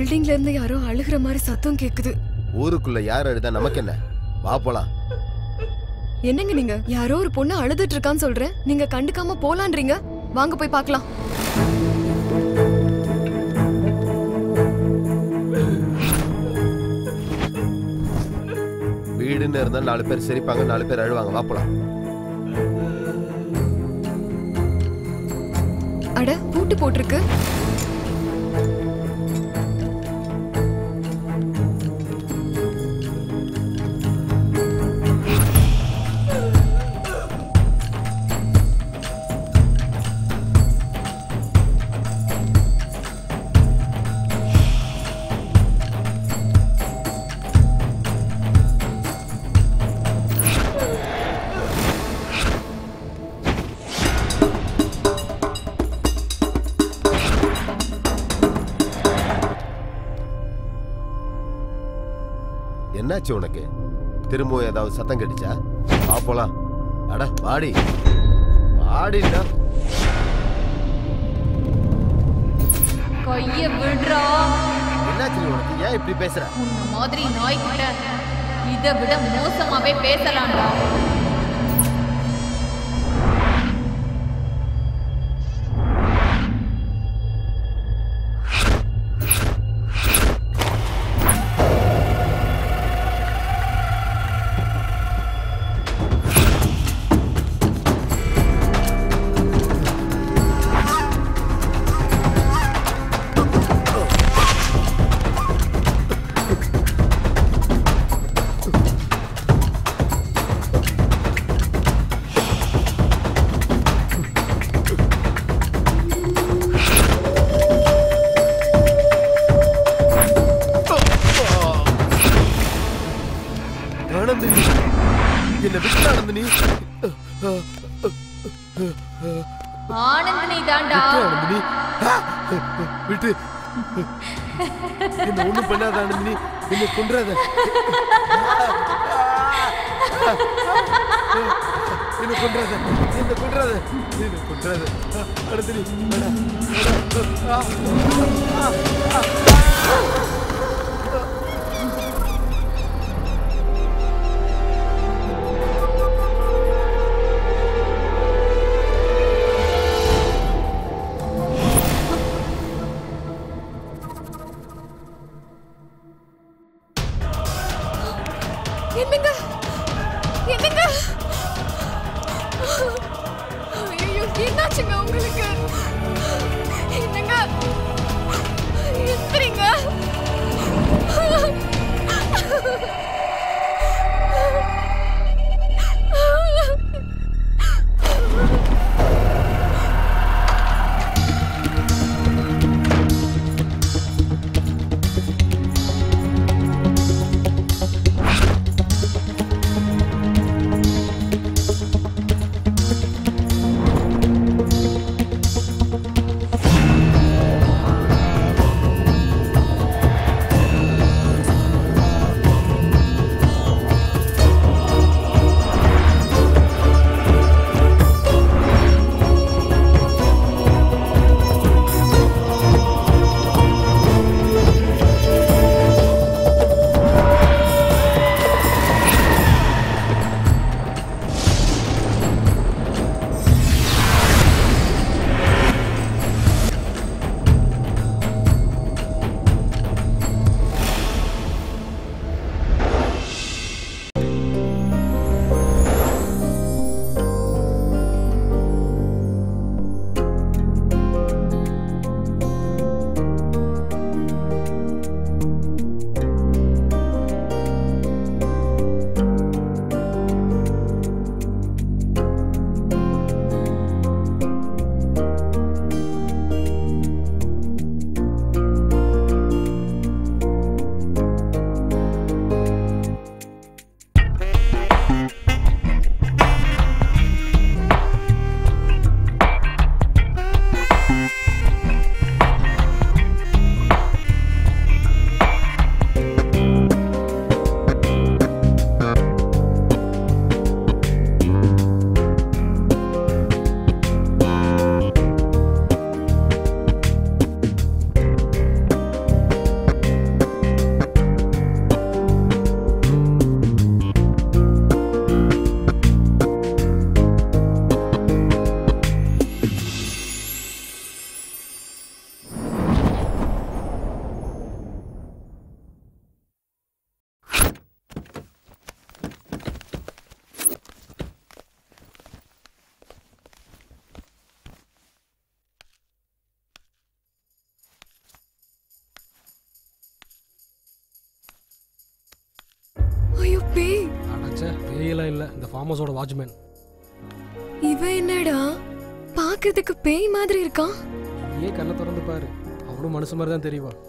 பில்டிங்ல இருந்து யாரோ அழுகிற மாதிரி சத்தம் கேக்குது. ஊருக்குள்ள யார் அழுதா நமக்கு என்ன? வா போலாம். என்னங்க நீங்க? யாரோ ஒரு பொண்ணு அழுதுட்டு இருக்கான்னு சொல்றேன், நீங்க கண்டுக்காம போலான்றீங்க. வாங்க போய் பார்க்கலாம். வீடுன்னு இருந்தால் 4 பேர் சிரிப்பாங்க, 4 பேர் அழுவாங்க. வா போலாம். அட, பூட்டு போட்டிருக்கு. என்னாச்சு உனக்கு? திரும்பவும் ஏதாவது சத்தம் கேட்டுச்சா? வா போலாம். அட வாடி வாடிடா. கைய விடுறா. என்னாச்சு உனக்கு? ஏன் இப்படி பேசுற? உன்ன மாதிரி நாய்கிட்ட இதை விட மோசமாவே பேசலாம்டா. ஆனந்தினி தாண்டா. விட்டு என்ன ஒண்ணும் பண்ணாத ஆனந்தினி, என்ன கொன்றாத. என்ன கொன்றாத, என்ன கொன்றாத, என்ன கொன்றாத ஆனந்தினி. என்னங்க என்னங்க? ஐயோ, என்னாச்சுங்க உங்களுக்கு? என்னங்க எந்திரிங்க. பேய்லாம் இல்ல, இந்த ஃபார்ம் ஹவுஸோட வாட்ச்மேன். இவன் என்னடா பாக்குறதுக்கு பேய் மாதிரி இருக்கான்? ஏன் கண்ணை திறந்து பாரு, அவனும் மனுஷன் மாதிரி தான் தெரியுவான்.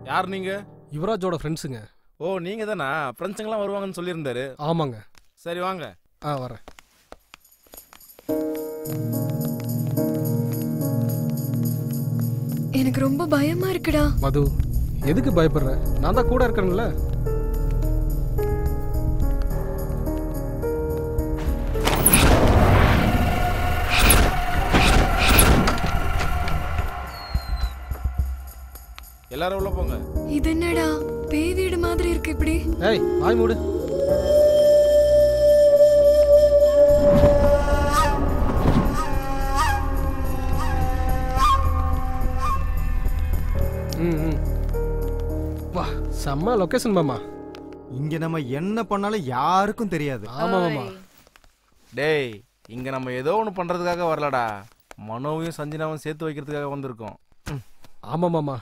யார் நீங்க? யுவராஜோட ஃப்ரெண்ட்ஸுங்க. ஓ நீங்க தானா? ஃப்ரெண்ட்ஸுங்கெல்லாம் வருவாங்கன்னு சொல்லியிருந்தாரு. ஆமாங்க. சரி வாங்க. வரேன். எனக்கு ரொம்ப பயமா இருக்குடா. மது, எதுக்கு பயப்படுற? நான் தான் கூட இருக்கேன்ல. எல்லாரும் உள்ள போங்க. இது என்னடா பேய் வீடு மாதிரி இருக்கு இப்படி? ஏய் வாய் மூடு. வா, செம்ம லொகேஷன் மாமா. இங்க நம்ம என்ன பண்ணாலும் யாருக்கும் தெரியாது. ஆமா மாமா. டேய், இங்க நம்ம ஏதோ ஒன்று பண்றதுக்காக வரலடா, மனோவையும் சஞ்சனாவும் சேர்த்து வைக்கிறதுக்காக வந்திருக்கோம். ஆமா மாமா,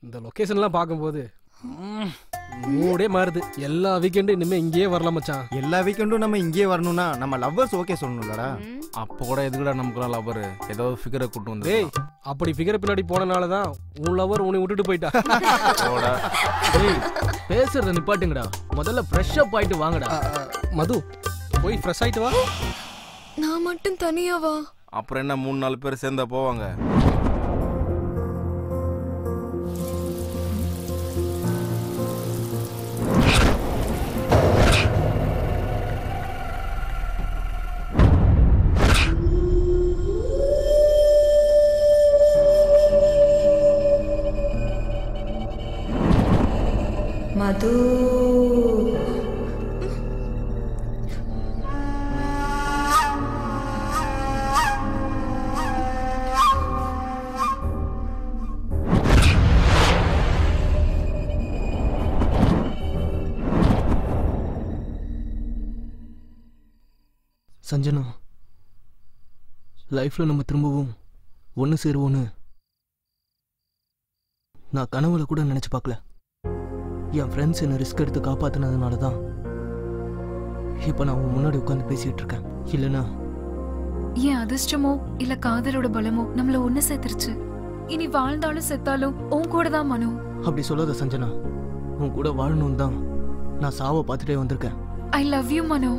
இந்த லொகேஷன்லாம் பார்க்கும்போது மூடே மாறுது. எல்லா வீக்கெண்டும் இனிமே இங்கேயே வரலாம் மச்சான். எல்லா வீக்கெண்டும் நம்ம இங்கேயே வரணும்னா நம்ம லவ்வர்ஸ் ஓகே சொல்லணும்லடா. அப்போ கூட எதுக்குடா நமக்குலாம் லவர் ஏதோ ஃபிகரை கூட்டு வந்து? டேய், அப்படி ஃபிகர் பின்னாடி போனனால தான் உன் லவர் உன்னை விட்டுட்டு போயிட்டா. டேய், பேசுறத நிப்பாட்டுங்கடா, முதல்ல ஃப்ரெஷ் அப் ஆயிட்டு வாங்கடா. மது, போய் ஃப்ரெஷ் ஆயிட்டு வா. நான் மட்டும் தனியாவா? அப்புறம் என்ன 3-4 பேர் சேர்ந்தா போவாங்க. மது, சஞ்சனா, லைஃப்ல நம்ம திரும்பவும் ஒன்று சேருவோன்னு நான் கனவுல கூட நினைச்சு பார்க்கல. என் ஃப்ரெண்ட்ஸ் என்ன ரிஸ்க் எடுத்து காப்பாத்தினதுனால தான் இப்போ நான் உன் முன்னாடி உட்காந்து பேசிட்டு இருக்கேன். இல்லைன்னா என் அதிர்ஷ்டமோ இல்ல காதலோட பலமோ நம்மள ஒண்ணு சேர்த்துருச்சு. இனி வாழ்ந்தாலும் செத்தாலும் உன் கூட தான் மனு. அப்படி சொல்லாத சஞ்சனா, உன் கூட வாழணும் தான் நான் சாவை பார்த்துட்டே வந்திருக்கேன். ஐ லவ் யூ மனு.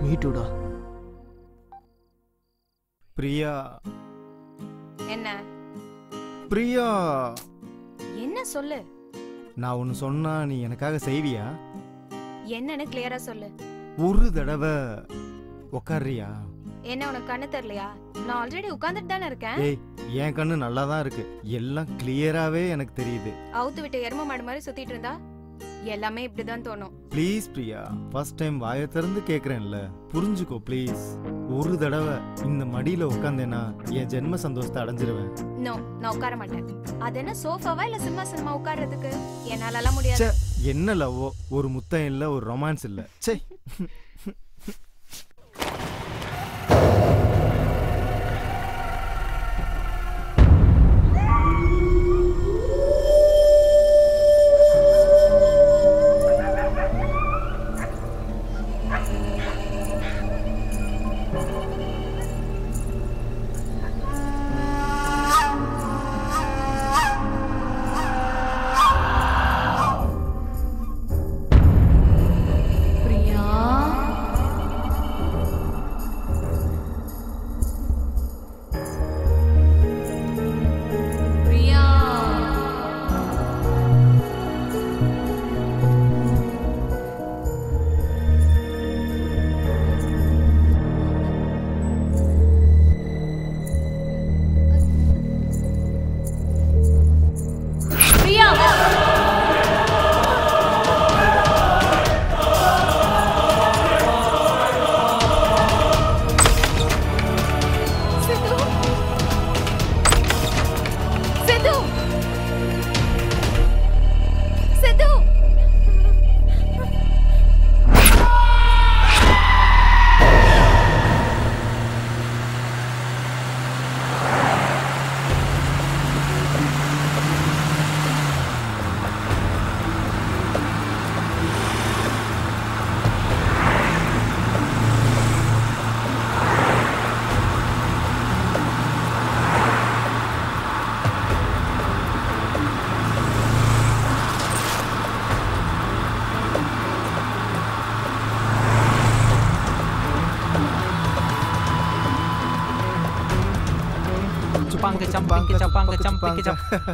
மீட்டுடா. பிரியா. என்ன பிரியா, என்ன சொல்லு. நான் ஒன்னு சொன்னா நீ எனக்காக செய்வியா? என்னன்னு கிளியரா சொல்லு. ஒரு தடவை உக்காரியா? என்ன உனக்கு கண்ணு தெரியலையா? நான் ஆல்ரெடி உட்கார்ந்துட்டு தானே இருக்கேன். ஏய், என் கண்ணு நல்லா தான் இருக்கு, எல்லாம் கிளியராவே எனக்கு தெரியுது. அவுத்து விட்டு எரும மாடு மாதிரி சுத்திட்டு இருந்தா எல்லாமே இப்படிதான் தோணும். ப்ளீஸ் பிரியா, ஃபர்ஸ்ட் டைம் வாயை திறந்து கேக்குறேன்ல, புரிஞ்சுக்கோ ப்ளீஸ். ஒரு தடவை இந்த மடியில உட்காந்தேன்னா என் ஜென்ம சந்தோஷத்தை அடைஞ்சிருவேன். நோ, நான் உட்கார மாட்டேன். அது என்ன சோஃபாவா இல்ல சிம்மாசனமா உட்கார்றதுக்கு? என்னாலலாம் முடியாது. என்ன லவ்வோ, ஒரு முத்தம் இல்ல, ஒரு ரொமான்ஸ் இல்ல. சே. பிரியா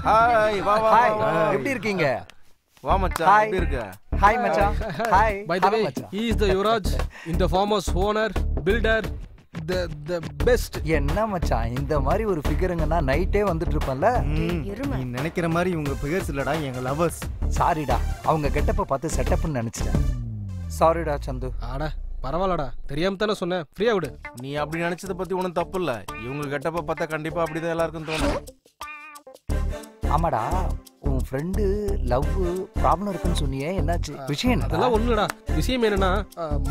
ஹாய் வா வா ஹாய் வா. எப்படி இருக்கீங்க? வா மச்சான் Hi. எப்படி இருக்க? ஹாய் மச்சான். Hi. By the way, he is the Yuvraj, in the foremost owner, builder, the best. என்ன மச்சான் இந்த மாதிரி ஒரு ஃபிகருங்கன்னா நைட்டே வந்துட்டு இருப்பேன்ல. நீ நினைக்கிற மாதிரி இவங்க ஃபிகர்ஸ் இல்லடா, எங்க லவர்ஸ். சாரிடா, அவங்க கெட்டப்ப பார்த்து செட்டப்னு நினைச்சிட்டேன். சாரிடா சந்து. ஆடா பரவாயில்லடா, தெரியாம தானே சொன்னேன், ஃப்ரீயா விடு. நீ அப்படி நினைச்சத பத்தி ஒன்றும் தப்பு இல்ல. இவங்க கெட்டப்ப பார்த்தா கண்டிப்பா அப்படிதான் எல்லாருக்கும் தோணும். ஆமாடா, உன் ஃப்ரெண்டு லவ் ப்ராப்ளம் இருக்குன்னு சொன்னியே, என்னாச்சு? விஷயம் என்ன? அதெல்லாம் ஒண்ணுடா. விஷயம் என்னன்னா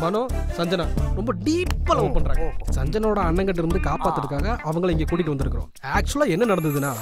மனோ சஞ்சனா ரொம்ப டீப்பா லவ் பண்றாங்க. சஞ்சனோட அண்ணங்கிட்ட இருந்து காப்பாத்துறதுக்காக அவங்கள இங்க கூட்டிட்டு வந்திருக்கிறோம். ஆக்சுவலா என்ன நடந்ததுன்னா,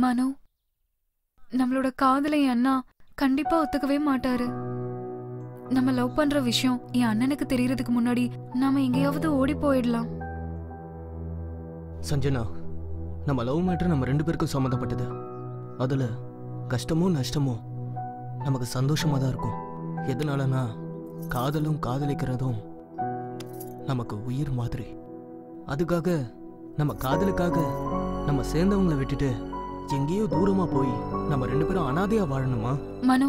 மனோ, நம்மளோட காதலை என் அண்ணா கண்டிப்பா ஒத்துக்கவே மாட்டாரு. நம்ம லவ் பண்ற விஷயம் என் அண்ணனுக்கு தெரியறதுக்கு முன்னாடி நாம எங்கேயாவது ஓடி போயிடலாம். சஞ்சனா, நம்ம லவ் மேட்டர் நம்ம 2 பேருக்கும் சம்மந்தப்பட்டது. அதுல கஷ்டமோ நஷ்டமோ நமக்கு சந்தோஷமா தான் இருக்கும். எதனாலனா காதலும் காதலிக்கிறதும் நமக்கு உயிர் மாதிரி. அதுக்காக நம்ம காதலுக்காக நம்ம சேர்ந்தவங்களை விட்டுட்டு எங்கேயோ தூரமா போய் நம்ம 2 பேரும் அனாதையா வாழணுமா? மனோ,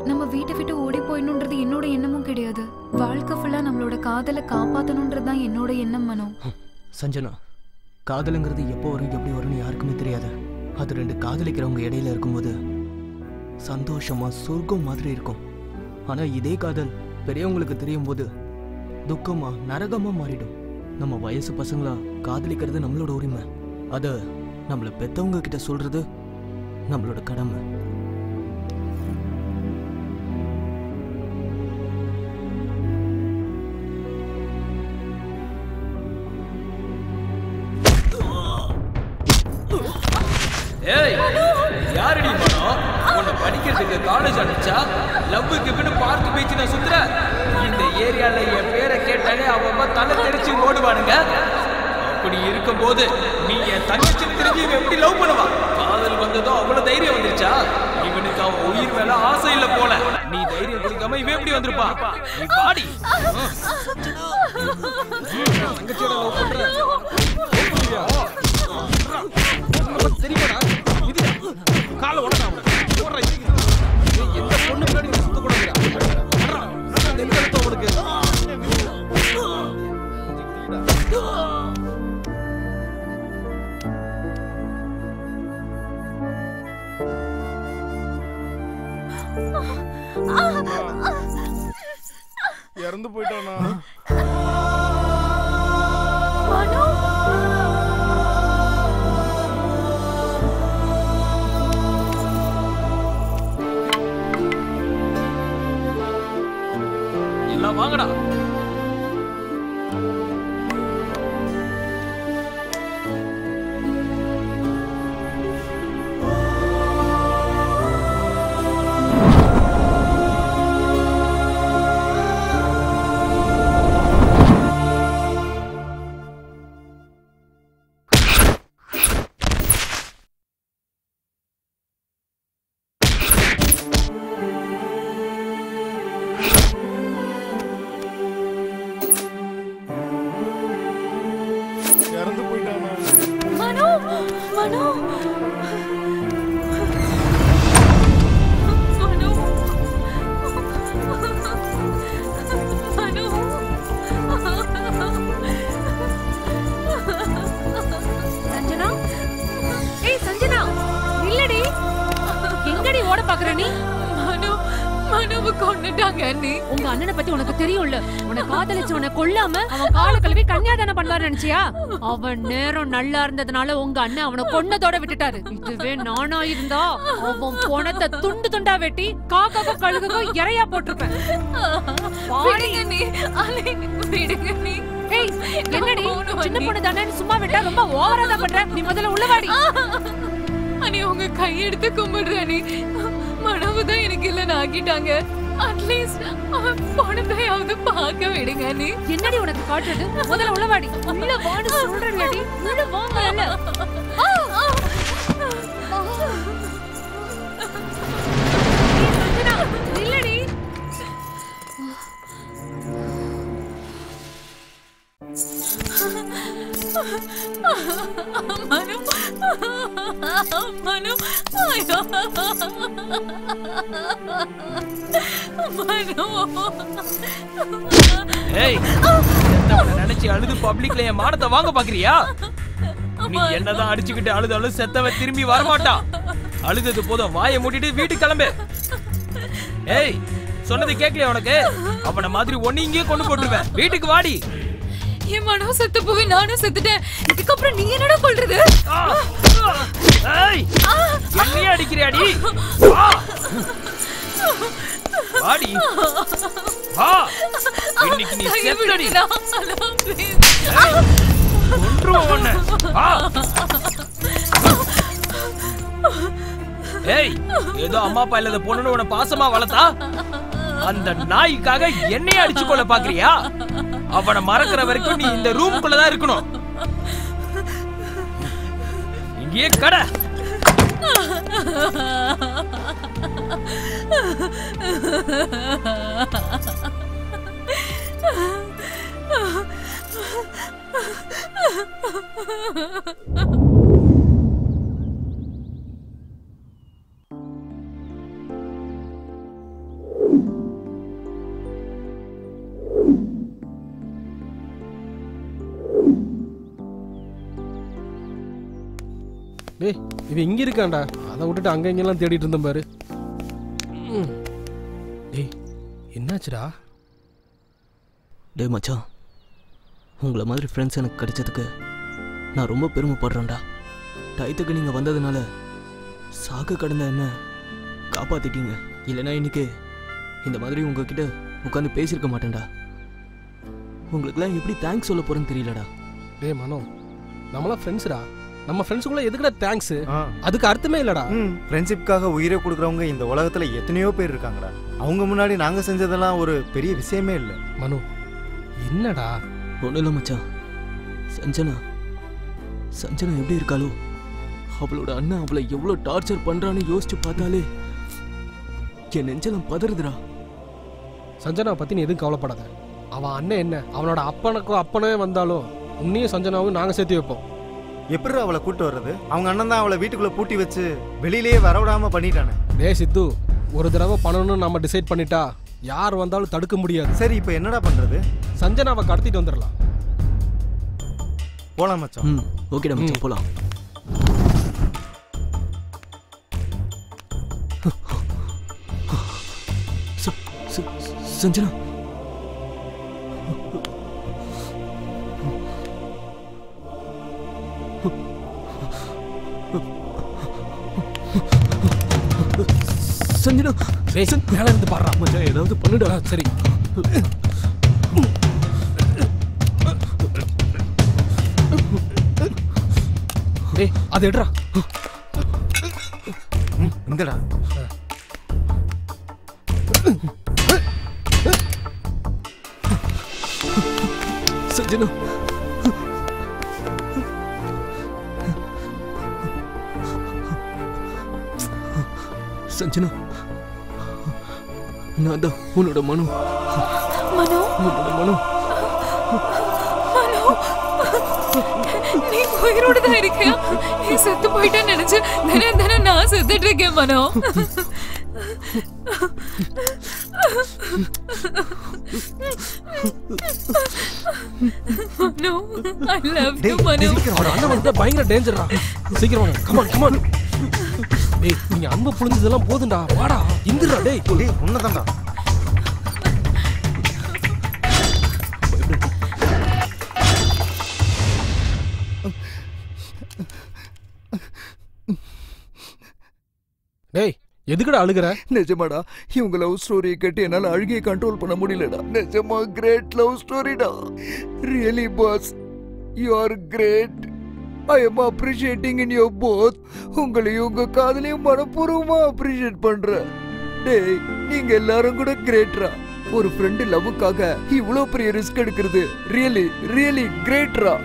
நம்ம வீட்டை விட்டு ஓடி போயிடணுன்றது என்னோட எண்ணமும் கிடையாது. வாழ்க்கை ஃபுல்லா நம்மளோட காதலை காப்பாத்தணுன்றது தான் என்னோட எண்ணம் மனோ. சஞ்சனா, காதலுங்கிறது எப்போ வரும் எப்படி வரும்னு யாருக்குமே தெரியாது. அது 2 காதலிக்கிறவங்க இடையில இருக்கும்போது சந்தோஷமா சொர்க்கம் மாதிரி இருக்கும். ஆனா இதே காதல் பெரியவங்களுக்கு தெரியும் போது துக்கமா நரகமா மாறிடும். நம்ம வயசு பசங்களா காதலிக்கிறது நம்மளோட உரிமை. அத நம்மள பெத்தவங்க கிட்ட சொல்றது நம்மளோட கடமை. ஏய், யாரடி மனோ உன்னை படிக்கிறதுக்கு காலேஜ் அனுப்பிச்சா? லவ்வுக்கு பின்னு பார்க் பீச் நான் சுத்துற. இந்த ஏரியால என் பேரை கேட்டாலே அவங்க தலை தெரிச்சு ஓடுவானுங்க. அப்படி இருக்கும் போது நீ என் தங்கச்சி திரும்பி எப்படி லவ் பண்ணுவா? காதல் வந்ததும் அவ்வளவு தைரியம் வந்துருச்சா? இவனுக்கு அவன் உயிர் மேல ஆசை இல்ல போல. நீ தைரியம் கொடுக்காம இவன் எப்படி வந்திருப்பா? நீ பாடி தங்கச்சியோட லவ் பண்ற தெரியுமாடா? இது காலை உடனே போடுற எந்த பொண்ணு முன்னாடி சுத்த கூடாது. உனக்கு இறந்து போயிட்டானா? எல்லாம் வாங்கடா. உங்க அண்ணனை பத்தி உனக்கு தெரியும்ல. உன்னை காதலிச்சவனை கொல்லாம அவன் கால கழுவி கன்னியாதானம் பண்ணுவாரு நினைச்சியா? அவன் நேரம் நல்லா இருந்ததுனால உங்க அண்ணன் அவனை கொன்னதோட விட்டுட்டாரு. இதுவே நானா இருந்தா அவன் போனத்தை துண்டு துண்டா வெட்டி காக்காக்கும் கழுகுக்கும் இறையா போட்டிருப்பேன். என்னடி சின்ன பொண்ணு தானே சும்மா விட்டா ரொம்ப ஓவரா தான் பண்ற. நீ முதல்ல உள்ளவாடி. அனி உங்க கையெடுத்து கும்பிடுற நீ. மனவுதான் எனக்கு இல்லன்னு ஆக்கிட்டாங்க. அட்லீஸ்ட் அவன் பணத்தையாவது பார்க்க விடுங்க நீ. என்னடி உனக்கு காட்டுறது? முதல்ல உள்ளவாடி. உள்ள வாடி சொல்றேன்டி. உள்ள வாங்கல. இல்லடி. மனு மனு ஐயோ ஏய், நினைச்சு அழுது பப்ளிக்ல என் மானத்தை வாங்க பாக்குறியா? நீ என்னதான் அடிச்சுக்கிட்டு அழுதாலும் செத்தவன் திரும்பி வரமாட்டான். அழுதது போதும், வாயை மூடிட்டு வீட்டுக்கு கிளம்பு. ஏய், சொன்னது கேட்கலையா உனக்கு? அவன மாதிரி ஒண்ணு இங்கேயே கொண்டு போட்டுருவேன். வீட்டுக்கு வாடி. என் மனம் செத்து போய் நானும் செத்துட்டேன். இதுக்கப்புறம் நீ என்னடா சொல்றது? ஏய், என்னையே அடிக்கிறியாடி? வாடி வா. இன்னைக்கு நீ செத்தடி. கொன்றுவோம் உன்னை. வா. ஏய், ஏதோ அம்மா அப்பா இல்லாத பொண்ணுன்னு உன்னை பாசமா வளர்த்தா அந்த நாய்க்காக என்னையே அடிச்சு கொள்ள பாக்குறியா? அவனை மறக்கிற வரைக்கும் நீ இந்த ரூம்குள்ளதான் இருக்கணும். இங்கேயே கடை. டேய் இவன் இங்க இருக்கான்டா. அதை விட்டுட்டு அங்க இங்கெல்லாம் தேடிட்டு இருந்தேன் பாரு. டேய் என்னாச்சுடா? டேய் மச்சான், உங்களை மாதிரி ஃப்ரெண்ட்ஸ் எனக்கு கிடைச்சதுக்கு நான் ரொம்ப பெருமைப்படுறேன்டா. டயத்துக்கு நீங்கள் வந்ததுனால சாக்கு கடந்த என்ன காப்பாற்றிட்டீங்க. இல்லைனா இன்னைக்கு இந்த மாதிரி உங்ககிட்ட உட்காந்து பேசியிருக்க மாட்டேன்டா. உங்களுக்குலாம் எப்படி தேங்க்ஸ் சொல்ல போகிறேன்னு தெரியலடா. டேய் மனோ, நம்மளாம் ஃப்ரெண்ட்ஸ்டா. நம்ம ஃப்ரெண்ட்ஸுக்குள்ள எதுக்குடா தேங்க்ஸ்? அதுக்கு அர்த்தமே இல்லடா. ஃப்ரெண்ட்ஷிப்காக உயிரை கொடுக்குறவங்க இந்த உலகத்துல எத்தனையோ பேர் இருக்காங்கடா. அவங்க முன்னாடி நாங்க செஞ்சதெல்லாம் ஒரு பெரிய விஷயமே இல்லை. மனு என்னடா? ஒன்றும் இல்லை மச்சான். சஞ்சனா எப்படி இருக்காளோ, அவளோட அண்ணன் அவளை எவ்வளோ டார்ச்சர் பண்றான்னு யோசிச்சு பார்த்தாலே என் நெஞ்செல்லாம் பதறுதுடா. சஞ்சனா பத்தி நீ எதுவும் கவலைப்படாத. அவன் அண்ணன் என்ன, அவனோட அப்பனே வந்தாலும் உன்னையும் சஞ்சனாவும் நாங்க சேர்த்து வைப்போம். எப்படி அவளை கூட்டு வர்றது? அவங்க அண்ணன் தான் அவளை வீட்டுக்குள்ள பூட்டி வச்சு வெளியிலேயே வரவிடாம பண்ணிட்டானே. டேய் சித்து, ஒரு தடவை பண்ணணும்னு நம்ம டிசைட் பண்ணிட்டா யார் வந்தாலும் தடுக்க முடியாது. சரி, இப்போ என்னடா பண்றது? சஞ்சனாவை கடத்திட்டு வந்துடலாம். போலாம் மச்சான். ஓகேடா மச்சான், போலாம். சஞ்சனா, சஞ்சனா மேல இருந்து பாடுறா. மச்சான் ஏதாவது பண்ணுடா. சரி டேய் அது எடுறா. இந்தடா. சஞ்சனா, சஞ்சனா, நான் தான் உன்னோட மனு. உன்னோட மனு. நீ உயிரோட தான் இருக்கியா? நீ செத்து போயிட்டேன்னு நினைச்சு தினம் நான் செத்துட்டு இருக்கேன் மனோ. மனோ, I love you மனோ. அண்ணன் வந்து பயங்கர டேஞ்சர்டா. சீக்கிரம் வாங்க. Come on come on. டேய் நீங்க அன்பு புளிஞ்சதெல்லாம் போதும்டா. வாடா இந்துடா. டேய் டேய் உன்னதான்டா. டேய் எதுக்குடா அழுகுற? நிஜமாடா, இவங்க லவ் ஸ்டோரியை கேட்டு என்னால அழுகையை கண்ட்ரோல் பண்ண முடியலடா. நிஜமா கிரேட் லவ் ஸ்டோரிடா. Really boss, you are great. I am appreciating in your both. உங்களையும் உங்க காதலையும் மனப்பூர்வமா அப்ரிஷியேட் பண்றேன். டேய் நீங்க எல்லாரும் கூட கிரேட்ரா. ஒரு ஃப்ரெண்டு லவ்வுக்காக இவ்வளோ பெரிய ரிஸ்க் எடுக்கிறது ரியலி ரியலி கிரேட்ரா.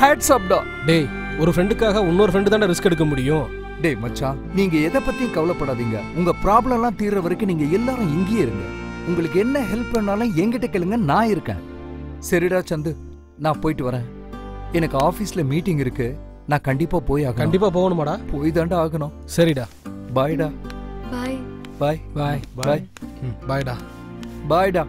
ஹேட்ஸ் அப் டா. டேய் ஒரு ஃப்ரெண்டுக்காக இன்னொரு ஃப்ரெண்டு தானே ரிஸ்க் எடுக்க முடியும். டேய் மச்சான், நீங்க எதை பத்தியும் கவலைப்படாதீங்க. உங்க ப்ராப்ளம் எல்லாம் தீர்ற வரைக்கும் நீங்க எல்லாரும் இங்கேயே இருங்க. உங்களுக்கு என்ன ஹெல்ப் பண்ணாலும் என்கிட்ட கேளுங்க, நான் இருக்கேன். சரிடா சந்து, நான் போயிட்டு வரேன். எனக்கு ஆபீஸ்ல மீட்டிங் இருக்கு. நான் கண்டிப்பா போய் ஆகணும். கண்டிப்பா போகணுமாடா? போய் தாண்டா ஆகணும். சரிடா. பாய்டா. பாய் பாய் பாய் பாய் பாய்டா. பாய்டா.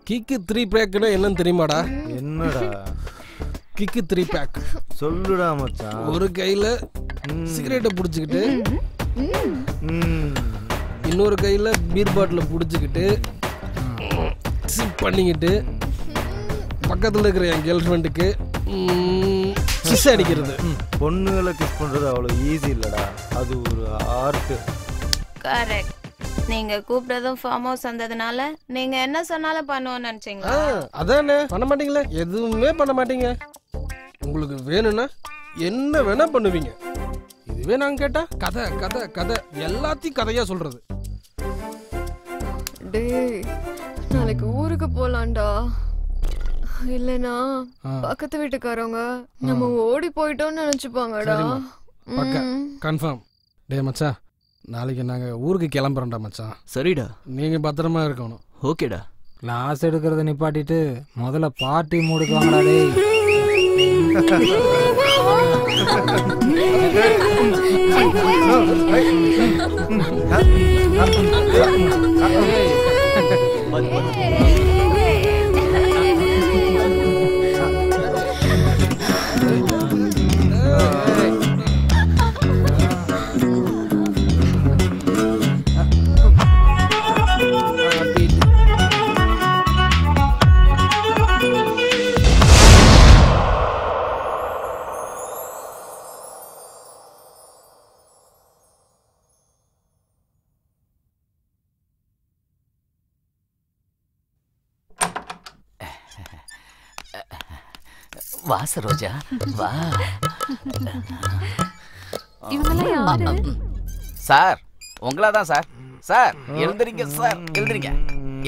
கிக்கு 3 பேக்னா என்னன்னு தெரியுமாடா? என்னடா கிக்கு 3 பேக்? சொல்லுடா மச்சான். ஒரு கையில சிகரெட்டை புடிச்சுக்கிட்டு இன்னொரு கையில பீர் பாட்டில புடிச்சுக்கிட்டு சிப் பண்ணிக்கிட்டு பக்கத்துல இருக்கிற என் கேர்ள் ஃப்ரெண்டுக்கு கிஸ் அடிக்கிறது. பொண்ணுகளை கிஸ் பண்றது அவ்வளவு ஈஸி இல்லடா. அது ஒரு ஆர்ட். கரெக்ட். நீங்க கூப்பிட்டதும் ஃபார்ம் ஹவுஸ் வந்ததுனால நீங்க என்ன சொன்னாலும் பண்ணுவோம்னு நினைச்சீங்களா? அதானே, பண்ண மாட்டீங்களே, எதுவுமே பண்ண மாட்டீங்க. உங்களுக்கு வேணும்னா என்ன வேணா பண்ணுவீங்க. இதுவே நாங்க கேட்டா கதை கதை கதை எல்லாத்தையும் கதையா சொல்றது. டேய் நாளைக்கு ஊருக்கு போலாம்டா. இல்லனா பக்கத்து வீட்டுக்காரங்க நம்ம ஓடி போயிட்டோம்னு நினைச்சுப்பாங்கடா. பக்கா கன்ஃபார்ம். டேய் மச்சான், நாளைக்கு நாங்க ஊருக்கு கிளம்புறோம்டா மச்சான். சரிடா. நீங்க பத்திரமா இருக்கணும். ஓகேடா. கிளாஸ் எடுக்கிறத நிப்பாட்டிட்டு முதல்ல பார்ட்டி மூடுக்கு வாங்கடா டேய். வா சரோஜா வா. சார் உங்களா தான் சார். சார் எழுந்துறீங்க சார், எழுந்துறீங்க.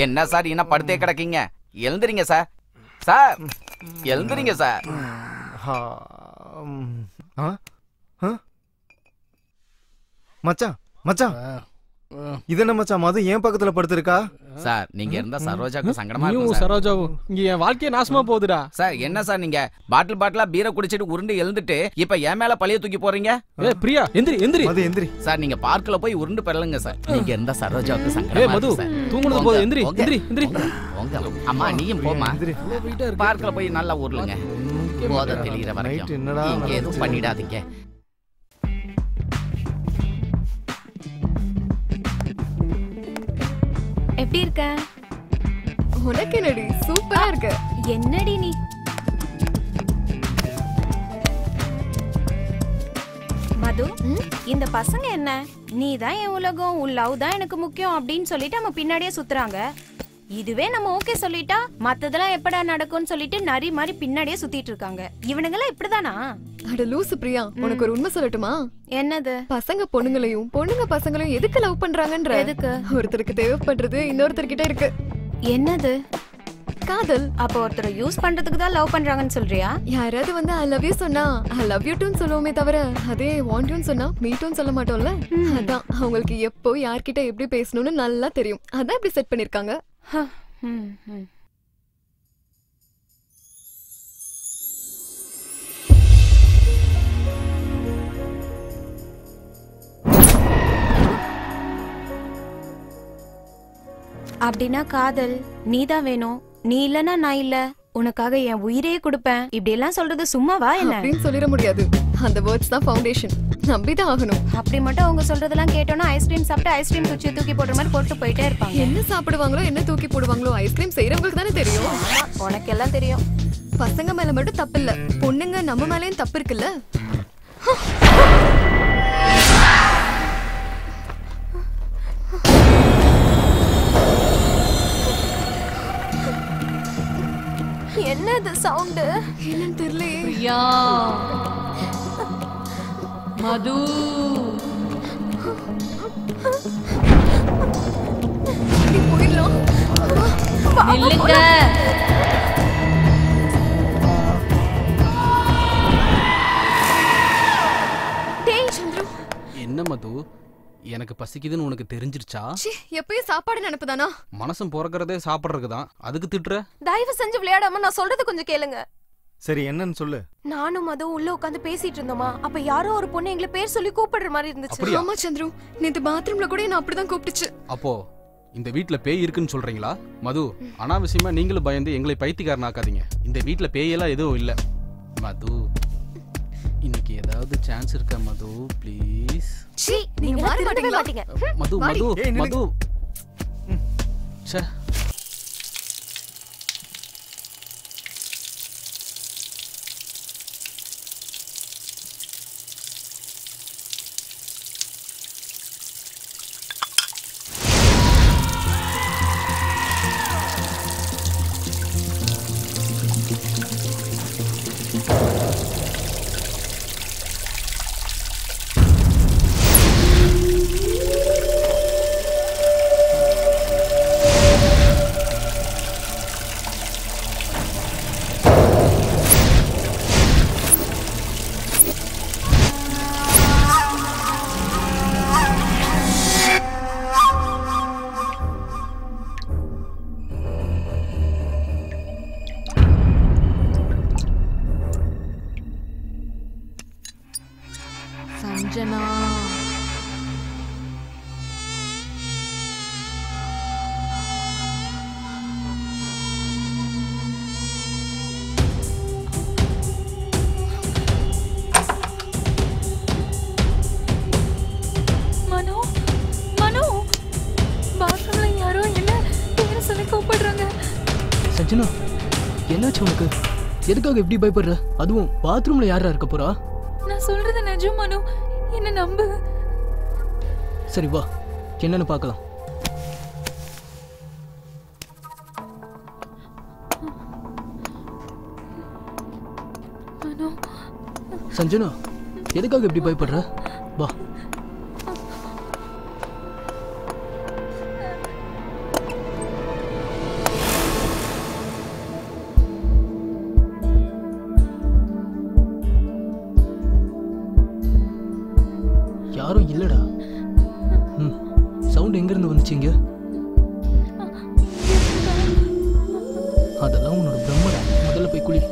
என்ன சார் என்ன படுத்தே கிடக்கீங்க? எழுந்துறீங்க சார். சார் எழுந்துறீங்க சார். மச்சான் மச்சான், இது என்ன மச்சான் மது ஏன் பக்கத்துல படுத்திருக்கா? சார் நீங்க இருந்தா சரோஜாக்கு சங்கடமா நீயும் இருக்கும் சார். சரோஜாவும் இங்க என் வாழ்க்கையே நாசமா போகுதுடா. சார் என்ன சார் நீங்க பாட்டிலா பீரை குடிச்சிட்டு உருண்டு எழுந்துட்டு இப்ப என் மேல பழிய தூக்கி போறீங்க? ஏய் பிரியா எந்திரி எந்திரி. மது எந்திரி. சார் நீங்க பார்க்ல போய் உருண்டு பெறலுங்க சார். நீங்க இருந்தா சரோஜாவுக்கு ஏய் சங்கடமா மது, இருக்கும் சார். தூங்குனது போது எந்திரி எந்திரி எந்திரி. அம்மா நீயும் போமா. பார்க்ல போய் நல்லா உருளுங்க. போதை தெளிகிற வரைக்கும் நீங்க எதுவும் பண்ணிடாதீங்க. எப்படி இருக்க? உனக்கு என்னடி சூப்பரா இருக்க. என்னடி நீ? மது, இந்த பசங்க என்ன நீ தான் என் உலகம், உன் லவ் தான் எனக்கு முக்கியம் அப்படின்னு சொல்லிட்டு நம்ம பின்னாடியே சுத்துறாங்க. இதுவே நம்ம ஓகே சொல்லிட்டா மத்ததெல்லாம் எப்படா நடக்கும்னு சொல்லிட்டு நரி மாதிரி பின்னாடியே சுத்திட்டு இருக்காங்க. இவனுங்கெல்லாம் இப்படிதானா? அட லூசு பிரியா, உனக்கு ஒரு உண்மை சொல்லட்டுமா? என்னது? பசங்க பொண்ணுங்களையும் பொண்ணுங்க பசங்களையும் எதுக்கு லவ் பண்றாங்கன்ற. எதுக்கு? ஒருத்தருக்கு தேவைப்படுறது இன்னொருத்தர்கிட்ட இருக்கு. என்னது? காதல். அப்ப ஒருத்தரை யூஸ் பண்றதுக்கு தான் லவ் பண்றாங்கன்னு சொல்றியா? யாராவது வந்து ஐ லவ் யூ சொன்னா ஐ லவ் யூ டூன்னு சொல்லுவோமே தவிர அதே வாண்ட் யூன்னு சொன்னா மீ டூன்னு சொல்ல மாட்டோம்ல. அதான் அவங்களுக்கு எப்போ யார்கிட்ட எப்படி பேசணும்னு நல்லா தெரியும். அதான் இப்படி செட் பண்ணிருக்காங்க. அப்படின்னா காதல் நீதான் வேணும், நீ இல்லனா நான் இல்ல, உனக்காக என் உயிரையே கொடுப்பேன் இப்படி எல்லாம் சொல்றது சும்மாவா என்ன? அப்படின்னு சொல்லிட முடியாது. அந்த வேர்ட்ஸ் தான் ஃபவுண்டேஷன். நம்பிதான் ஆகணும். அப்படி மட்டும் அவங்க சொல்றதெல்லாம் கேட்டோம்னா ஐஸ்கிரீம் சாப்பிட்டு ஐஸ்கிரீம் குச்சி தூக்கி போடுற மாதிரி போட்டு போயிட்டே இருப்பாங்க. என்ன சாப்பிடுவாங்களோ என்ன தூக்கி போடுவாங்களோ ஐஸ்கிரீம் செய்யறவங்களுக்கு தானே தெரியும். உனக்கு எல்லாம் தெரியும். பசங்க மேல மட்டும் தப்பு இல்ல, பொண்ணுங்க நம்ம மேலயும் தப்பு இருக்குல்ல. என்னது சவுண்ட்? என்னன்னு தெரியலையே. பிரியா, மது, போயிடலாம். நில்லுங்க. என்ன மது, எனக்கு பசிக்குதுன்னு உனக்கு தெரிஞ்சிருச்சா? எப்பயும் சாப்பாடு நினைப்புதானா? மனசும் பிறக்கிறதே சாப்பிட்றதுக்கு தான், அதுக்கு திட்டுற? தயவு செஞ்சு விளையாடாம நான் சொல்றது கொஞ்சம் கேளுங்க. சரி என்னன்னு சொல்லு. நானும் அதுவும் உள்ள உட்காந்து பேசிட்டு இருந்தோமா, அப்ப யாரோ ஒரு பொண்ணு எங்களை பேர் சொல்லி கூப்பிடுற மாதிரி இருந்துச்சு. ஆமா சந்துரு, நேத்து பாத்ரூம்ல கூட என்ன அப்படிதான் கூப்பிட்டுச்சு. அப்போ இந்த வீட்ல பேய் இருக்குன்னு சொல்றீங்களா? மது, அனாவசியமா நீங்களும் பயந்து எங்களை பைத்தியக்காரனாக்காதீங்க. இந்த வீட்ல பேயெல்லாம் எதுவும் இல்ல. மது, இன்னைக்கு ஏதாவது சான்ஸ் இருக்கா மது? ப்ளீஸ். சீ, நீங்க மாற மாட்டீங்களா? மது மது மது. ச்சே. என்னாச்சு உனக்கு? எதுக்காக எப்படி பயப்படுற? அதுவும் பாத்ரூம்ல யாரா இருக்க போறா? நான் சொல்றது நிஜம் மனு, என்ன நம்பு. சரி வா, என்னன்னு பார்க்கலாம். மனு. சஞ்சனா, எதுக்காக இப்படி பயப்படுற? வா. யாரும் இல்லடா. சவுண்ட் எங்க இருந்து வந்துச்சீங்க? அதெல்லாம் உன்னோட பிரம்மடா. முதல்ல போய் குளி.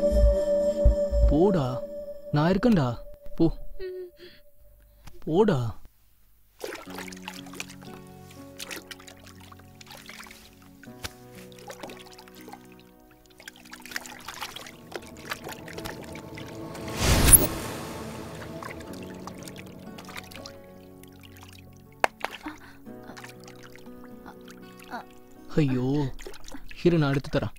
போடா, நான் இருக்கேன்டா. போ போடா. ஐயோ, இரு நான் எடுத்து தரேன்.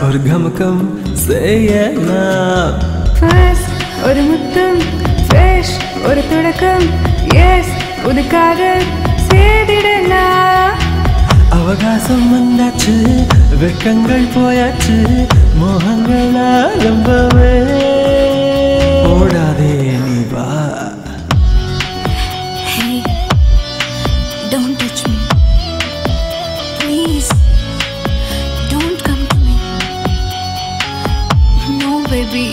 ஒரு கமகம் செய்யலாம். ஃபர்ஸ்ட் ஒரு முத்தம், ஃப்ரெஷ் ஒரு தொடக்கம், எஸ் புது காதல் செய்திடலாம். அவகாசம் வந்தாச்சு, வெட்கங்கள் போயாச்சு, மோகங்கள் ஆரம்பமே. ஓடாதே நீ வா. Hey, don't touch me. Please. Baby,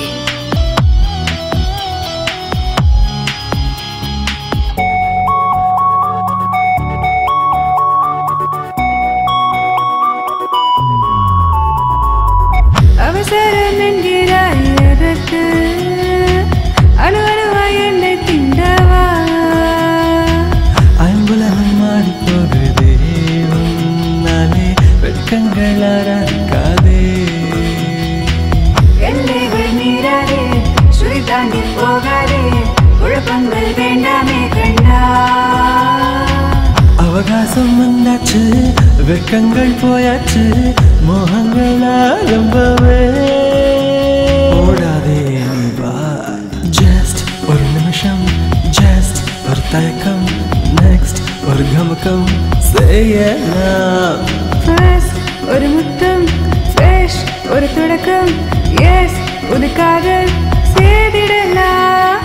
அவசரம் என்கிறாய் எதற்கு? அணு அணுவாய் என்னை திண்டவா? ஐம்புலகம் மாறி போகுதே, நானே வெட்கங்கள் ஆராதிக்காதே. எல்லைகள் மீறாதே, சுழி தாண்டி போகாதே, குழப்பங்கள் வேண்டாமே கண்ணா. அவகாசம் வந்தாச்சு, வெட்கங்கள் போயாச்சு, மோகங்கள் ஆரம்பமே. ஓடாதே நீ வா. ஜஸ்ட் ஒரு நிமிஷம், ஜஸ்ட் ஒரு தயக்கம், நெக்ஸ்ட் ஒரு கமக்கம் செய்யலாம். ஃபர்ஸ்ட் ஒரு முத்தம், ஃப்ரெஷ் ஒரு தொடக்கம், எஸ் புது காதல் செய்திடலாம்.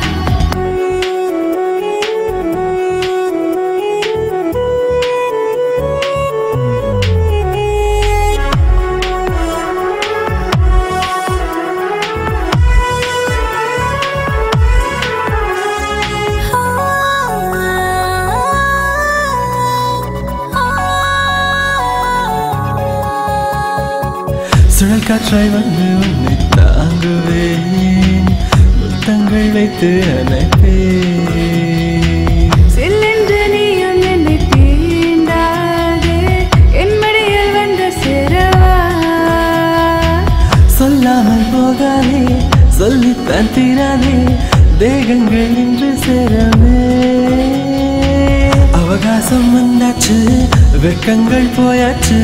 சுழல் காற்றாய் வந்து உன்னை தாங்குவேன், முத்தங்கள் வைத்து அணைப்பேன். சில்லென்று நீயும் என்னை தீண்டாதே, என் மடியில் வந்து சேரவா? சொல்லாமல் போகாதே, சொல்லித்தான் தீராதே, தேகங்கள் இன்று சேரவே. அவகாசம் வந்தாச்சு, வெட்கங்கள் போயாச்சு,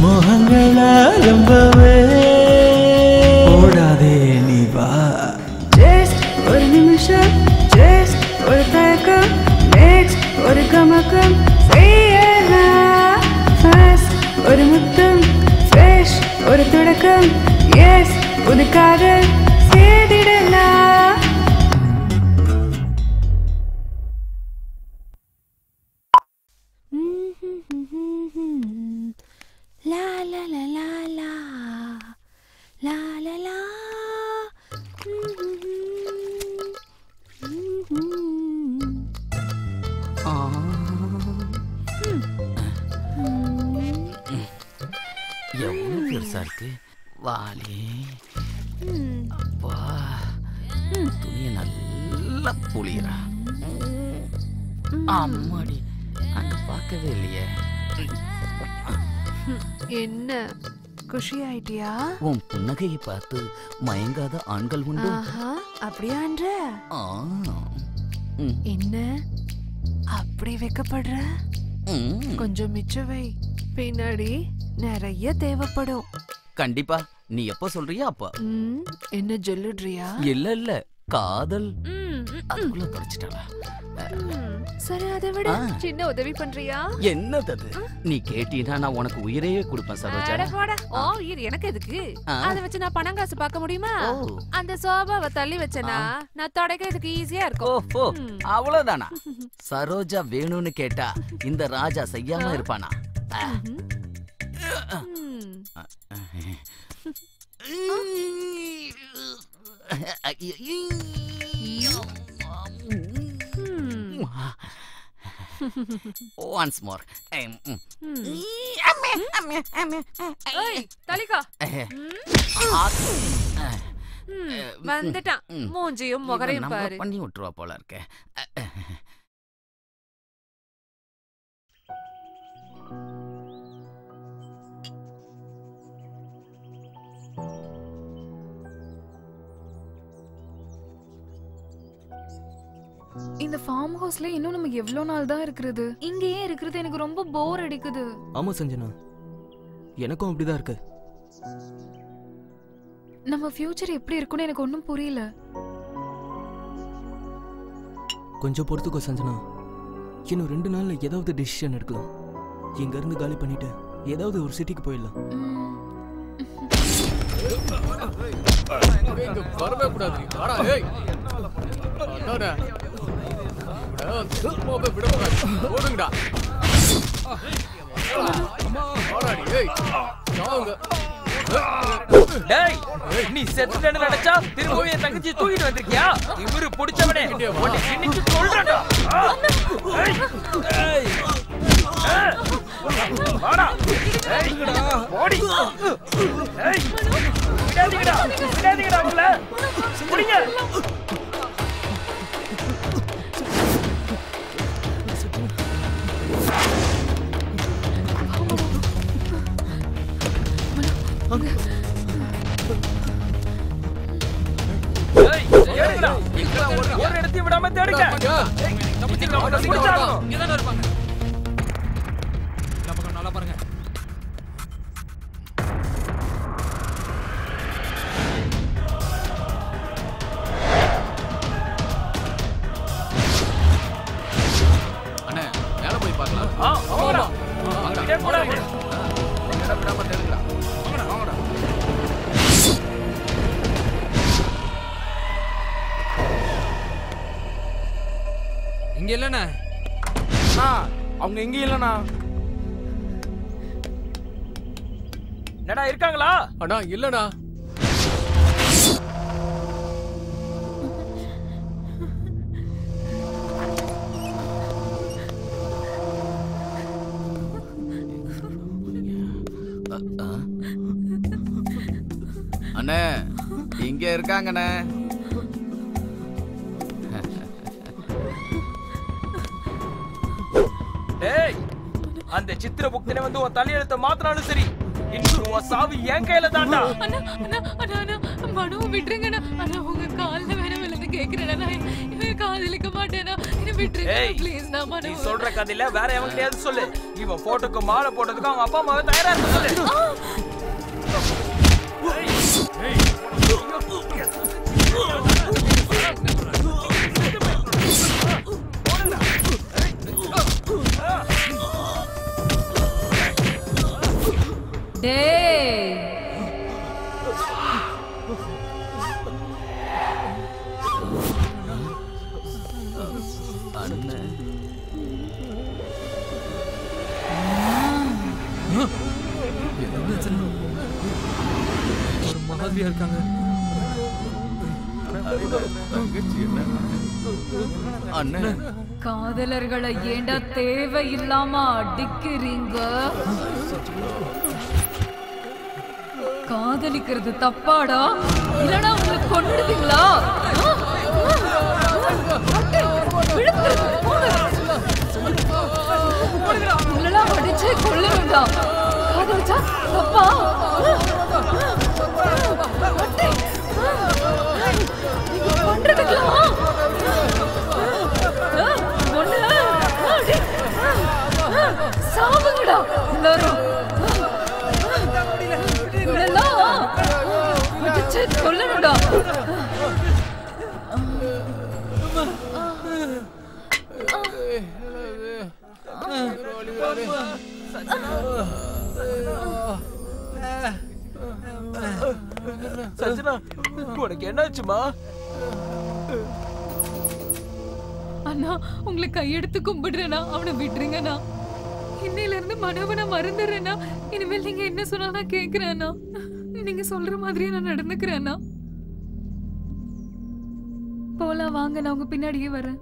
மோகங்கள் ஆரம்பமே. ஓடாதே நீ வா. ஜஸ்ட் ஒரு நிமிஷம், ஜஸ்ட் ஒரு தயக்கம், நெக்ஸ்ட் ஒரு கமக்கம் செய்யலாம். ஃபர்ஸ்ட் ஒரு முத்தம், ஃப்ரெஷ் ஒரு தொடக்கம், எஸ் புது காதல் செய்திடலாம். பெருசா இருக்கு. வாலி அப்பா துணியை நல்லா புளியறா. அம்மாடி அங்க பார்க்கவே இல்லையே. என்ன குஷி ஆயிட்டியா? உன் புன்னகையை பார்த்து மயங்காத ஆண்கள் உண்டு. அப்படியான்ற என்ன அப்படி வைக்கப்படுற? கொஞ்சம் மிச்சவை, பின்னாடி நிறைய தேவைப்படும். கண்டிப்பா. நீ எப்ப சொல்றியா அப்பா. என்ன ஜொல்லுட்றியா? இல்ல காதல். அதுக்குள்ள தொலைச்சிட்டாளா? சரி, அதை விட சின்ன உதவி பண்றியா? என்னது அது? நீ கேட்டீனா நான் உனக்கு உயிரையே கொடுப்பேன் சரோஜா. ஓ உயிர் எனக்கு எதுக்கு? அதை வச்சு நான் பணம் காசு பார்க்க முடியுமா? அந்த சோபாவை தள்ளி வச்சனா நான் தொடக்கிறதுக்கு ஈஸியா இருக்கும். ஓ அவ்வளவுதானா? சரோஜா வேணும்னு கேட்டா இந்த ராஜா செய்யாம இருப்பானா? Once more. தலிகா வந்துட்டான். மூஞ்சியும் முகரையும் பாரு. பண்ணி விட்டுருவா போல இருக்க. இந்த ஃபார்ம் ஹவுஸ்ல இன்னும் நம்ம எவ்வளவு நாள் தான் இருக்கிறது? இங்கேயே இருக்கிறது எனக்கு ரொம்ப போர் அடிக்குது. ஆமா சஞ்சனா, எனக்கும் அப்படிதான் இருக்கு. நம்ம ஃபியூச்சர் எப்படி இருக்கும்னு எனக்கு ஒன்றும் புரியல. கொஞ்சம் பொறுத்துக்கோ சஞ்சனா, இன்னும் 2 நாள்ல ஏதாவது டிசிஷன் எடுக்கலாம். இங்க இருந்து காலி பண்ணிட்டு ஏதாவது ஒரு சிட்டிக்கு போயிடலாம். வரவே கூடாது. நீ செத்துட்டேன்னு நினைச்சா திரும்பவும் என் தங்கச்சி தூக்கிட்டு வந்திருக்கியா? இவரு பிடிச்சவனே இன்னைக்கு சொல்றா. ஒரு இடத்தையும் விடாம தேடுங்க. நல்லா பாருங்க. அண்ணே மேல போய் பார்க்கலாம். விடாம தேடுங்களா? இங்க இல்லண்ணா. அவங்க எங்க இல்லண்ணா. என்னடா இருக்காங்களா? அண்ணா இல்லண்ணா. அண்ணே இங்க இருக்காங்கண்ணே. டேய், அந்த சித்திரகுப்தனை வந்து உன் தலையெழுத்த மாத்தினாலும் சரி, இன்னும் உன் சாவு என் கையில தாண்டா. மனு விட்டுருங்கண்ணா. ஆனா உங்க கால்ல வேற விழுந்து கேக்குறேன்னா இவன் காதலிக்க மாட்டேனா? என்ன விட்டுருங்க ப்ளீஸ். நான் மனு நீ சொல்ற கதையில வேற எவன்கிட்டயாவது சொல்லு. இவன் போட்டோக்கு மாலை போட்டதுக்கு அவங்க அப்பா அம்மாவை தயாரா இருக்க சொல்லு. ஒரு மாதிரியா இருக்காங்க. காதலர்களை ஏண்டா தேவையில்லாம அடிக்கிறீங்க? காதலிக்கிறது தப்பாடா? இல்லனா உங்களை கொன்னுடுவீங்களா? உங்களெல்லாம் அடிச்சு கொல்ல வேண்டாம். காதலிச்சா தப்பா? நீங்க பண்றதுக்கெல்லாம் சாவுங்கடா எல்லாரும். அடிச்சு கொல்லணும்டா. சஞ்சனா, உனக்கு என்னாச்சுமா? அண்ணா, உங்களை கையெடுத்து கும்பிடுறேனா, அவனை விட்டுருங்கண்ணா. இன்னையில இருந்து மனோவனை மறந்துடுறேனா. இனிமேல் நீங்க என்ன சொன்னா கேக்குறேன்னா. நீங்க சொல்ற மாதிரியே நான் நடந்துக்கிறேன்னா. போலாம் வாங்க, நான் உங்க பின்னாடியே வரேன்.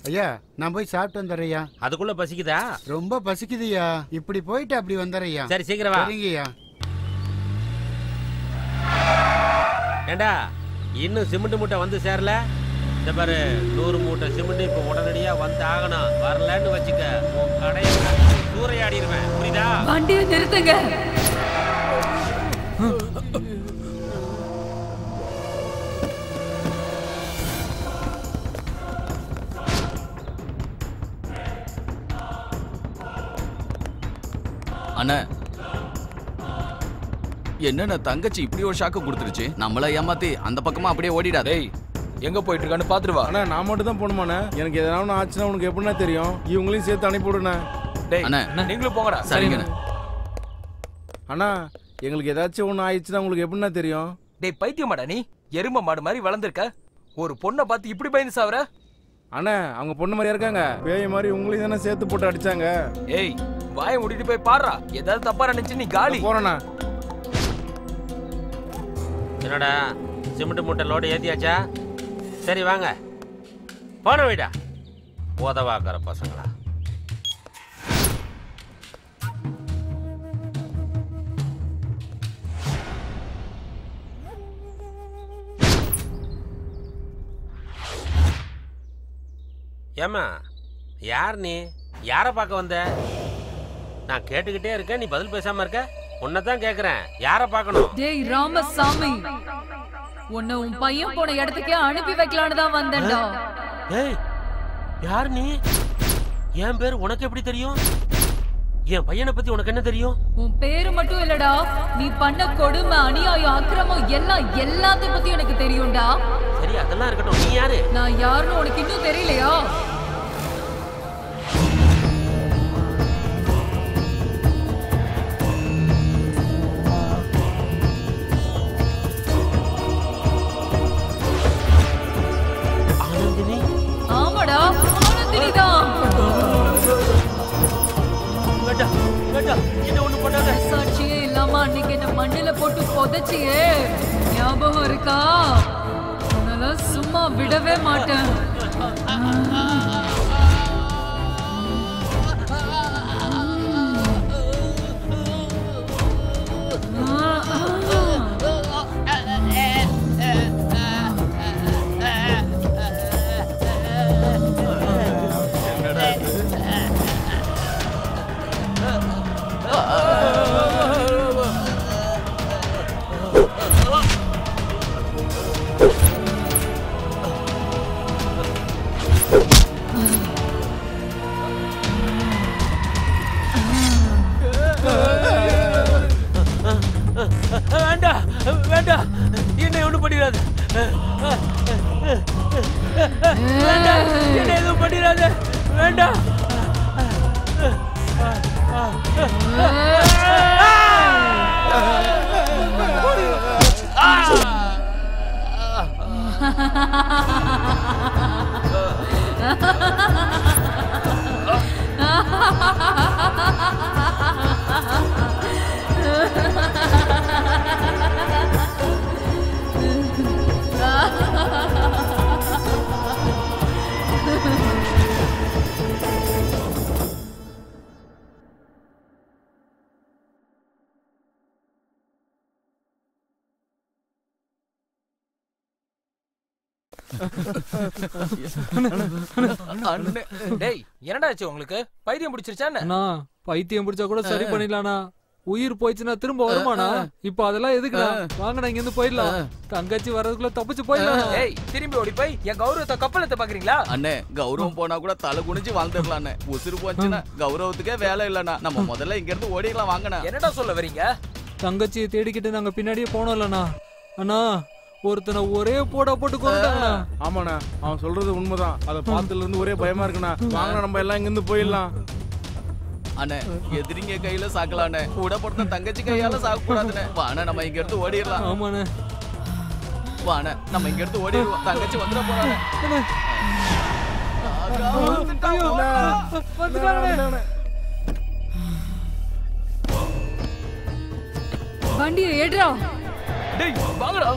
ஐயா, நான் போய் சாப்பிட்டு வந்துடுறேயா. அதுக்குள்ள பசிக்குதா? ரொம்ப பசிக்குதுயா. இப்படி போயிட்டு அப்படி வந்துடுறேயா. சரி, சீக்கிரம் வா. சரிங்கய்யா. ஏண்டா, இன்னும் சிமெண்ட் மூட்டை வந்து சேரல? இந்த பாரு, 100 மூட்டை சிமெண்ட் இப்ப உடனடியா வந்து ஆகணும். வரலன்னு வச்சுக்க, உன் கடையை சூறையாடிடுவேன். புரியுதா? வண்டியை நிறுத்துங்க. அண்ணா, என்னண்ணா தங்கச்சி இப்படி ஒரு ஷாக்கு கொடுத்துருச்சு. நம்மள ஏமாத்தி அந்த பக்கமா அப்படியே ஓடிடாதே. எங்க போயிட்டு இருக்கான்னு பாத்துட்டு வா. அண்ணா, நான் மட்டும் தான் போகணுமாண்ணே? எனக்கு எதனாலும் ஆச்சுன்னா உனக்கு எப்படின்னா தெரியும். இவங்களையும் சேர்த்து அனுப்பி விடுண்ணே. அண்ணா, நீங்களும் போங்கடா. சரிங்கண்ணா. அண்ணா, எங்களுக்கு ஏதாச்சும் ஒண்ணு ஆயிடுச்சுன்னா உங்களுக்கு எப்படின்னா தெரியும்? டேய் பைத்தியமாடா நீ? எரும மாடு மாதிரி வளர்ந்துருக்க. ஒரு பொண்ணை பார்த்து இப்படி பயந்து சாவற? அண்ணா, அவங்க பொண்ணு மாதிரியா இருக்காங்க. பேய் மாதிரி உங்களையும் தானே சேர்த்து போட்டு அடிச்சாங்க. ஏய், வாயை மூடிட்டு போய் பாடுறா. ஏதாவது தப்பா நினைச்சு நீ காலி. போறேண்ணா. என்னடா, சிமெண்ட் மூட்டை லோடு ஏத்தியாச்சா? சரி வாங்க, போன வீடா உதவாக்கிற பசங்களா. ஏமா யார் நீ? யாரை பார்க்க வந்த? நான் கேட்டுக்கிட்டே இருக்கேன், நீ பதில் பேசாம இருக்க. உன்னதான் கேக்குறேன், யாரை பார்க்கணும்? டேய் ராமசாமி, உன்னை உன் பையன் போன இடத்துக்கே அனுப்பி வைக்கலான்னு தான் வந்தேன்டா. ஏய் யார் நீ? என் பேர் உனக்கு எப்படி தெரியும்? என் பையனை பத்தி உனக்கு என்ன தெரியும்? உன் பேரு மட்டும் இல்லடா, நீ பண்ண கொடுமை, அநியாயம், அக்கிரமம் எல்லாத்தையும் பத்தி எனக்கு தெரியும்டா. சரி அதெல்லாம் இருக்கட்டும், நீ யாரு? நான் யாருன்னு உனக்கு இன்னும் தெரியலையா? ஆமாடா, ஆனந்தினி தான். சாட்சியே இல்லாம அன்னைக்கு என்ன மண்ணில போட்டு புதைச்சியே, ஞாபகம் இருக்கா? அதனால சும்மா விடவே மாட்டேன். வேண்டாம் வேண்டாம், என்னை ஒண்ணும் பண்ணிடாது. வேண்டாம், என்னை எதுவும் பண்ணிடாது. வேண்டாம். டேய் என்னடா ஆச்சு உங்களுக்கு? பைத்தியம் பிடிச்சிருச்சா? அண்ணா பைத்தியம் பிடிச்சா கூட சரி பண்ணிடலாம்ண்ணா. உயிர் போயிடுச்சுன்னா திரும்ப வருமாண்ணா? இப்ப அதெல்லாம் எதுக்குண்ணா? வாங்கண்ணா இங்க இருந்து போயிடலாம். தங்கச்சி வர்றதுக்குள்ள தப்பிச்சு போயிடலாம். ஏய் திரும்பி ஓடி போய் என் கௌரவத்தை கப்பலத்தை பாக்குறீங்களா? அண்ணே கௌரவம் போனா கூட தலை குனிஞ்சு வாழ்ந்துடலாம். உசுறு போச்சுன்னா கௌரவத்துக்கே வேலை இல்லண்ணா. நம்ம முதல்ல இங்க இருந்து ஓடிடலாம் வாங்கண்ணா. என்னடா சொல்ல வரீங்க? தங்கச்சியை தேடிக்கிட்டு நாங்க பின்னாடியே போனோம் இல்லண்ணா. அண்ணா ஒருத்தனை ஒரே போடா போட்டு கொண்டாங்கண்ணா. ஆமாண்ணா, அவன் சொல்றது உண்மைதான். அதை பார்த்ததுல இருந்து ஒரே பயமா இருக்குண்ணா. வாங்க நம்ம எல்லாம் இங்க இருந்து போயிடலாம். அண்ணே எதிரிங்க கையில சாக்கலானே, கூட போட்ட தங்கச்சி கையால சாக்க கூடாதுண்ணே. வாண்ணே நம்ம இங்க இருந்து ஓடிடலாம். ஆமாண்ணே வாண்ணே நம்ம இங்க இருந்து ஓடிடுவோம். தங்கச்சி வந்துட போறானே. வண்டியை ஏடுறா. டேய் வாங்கடா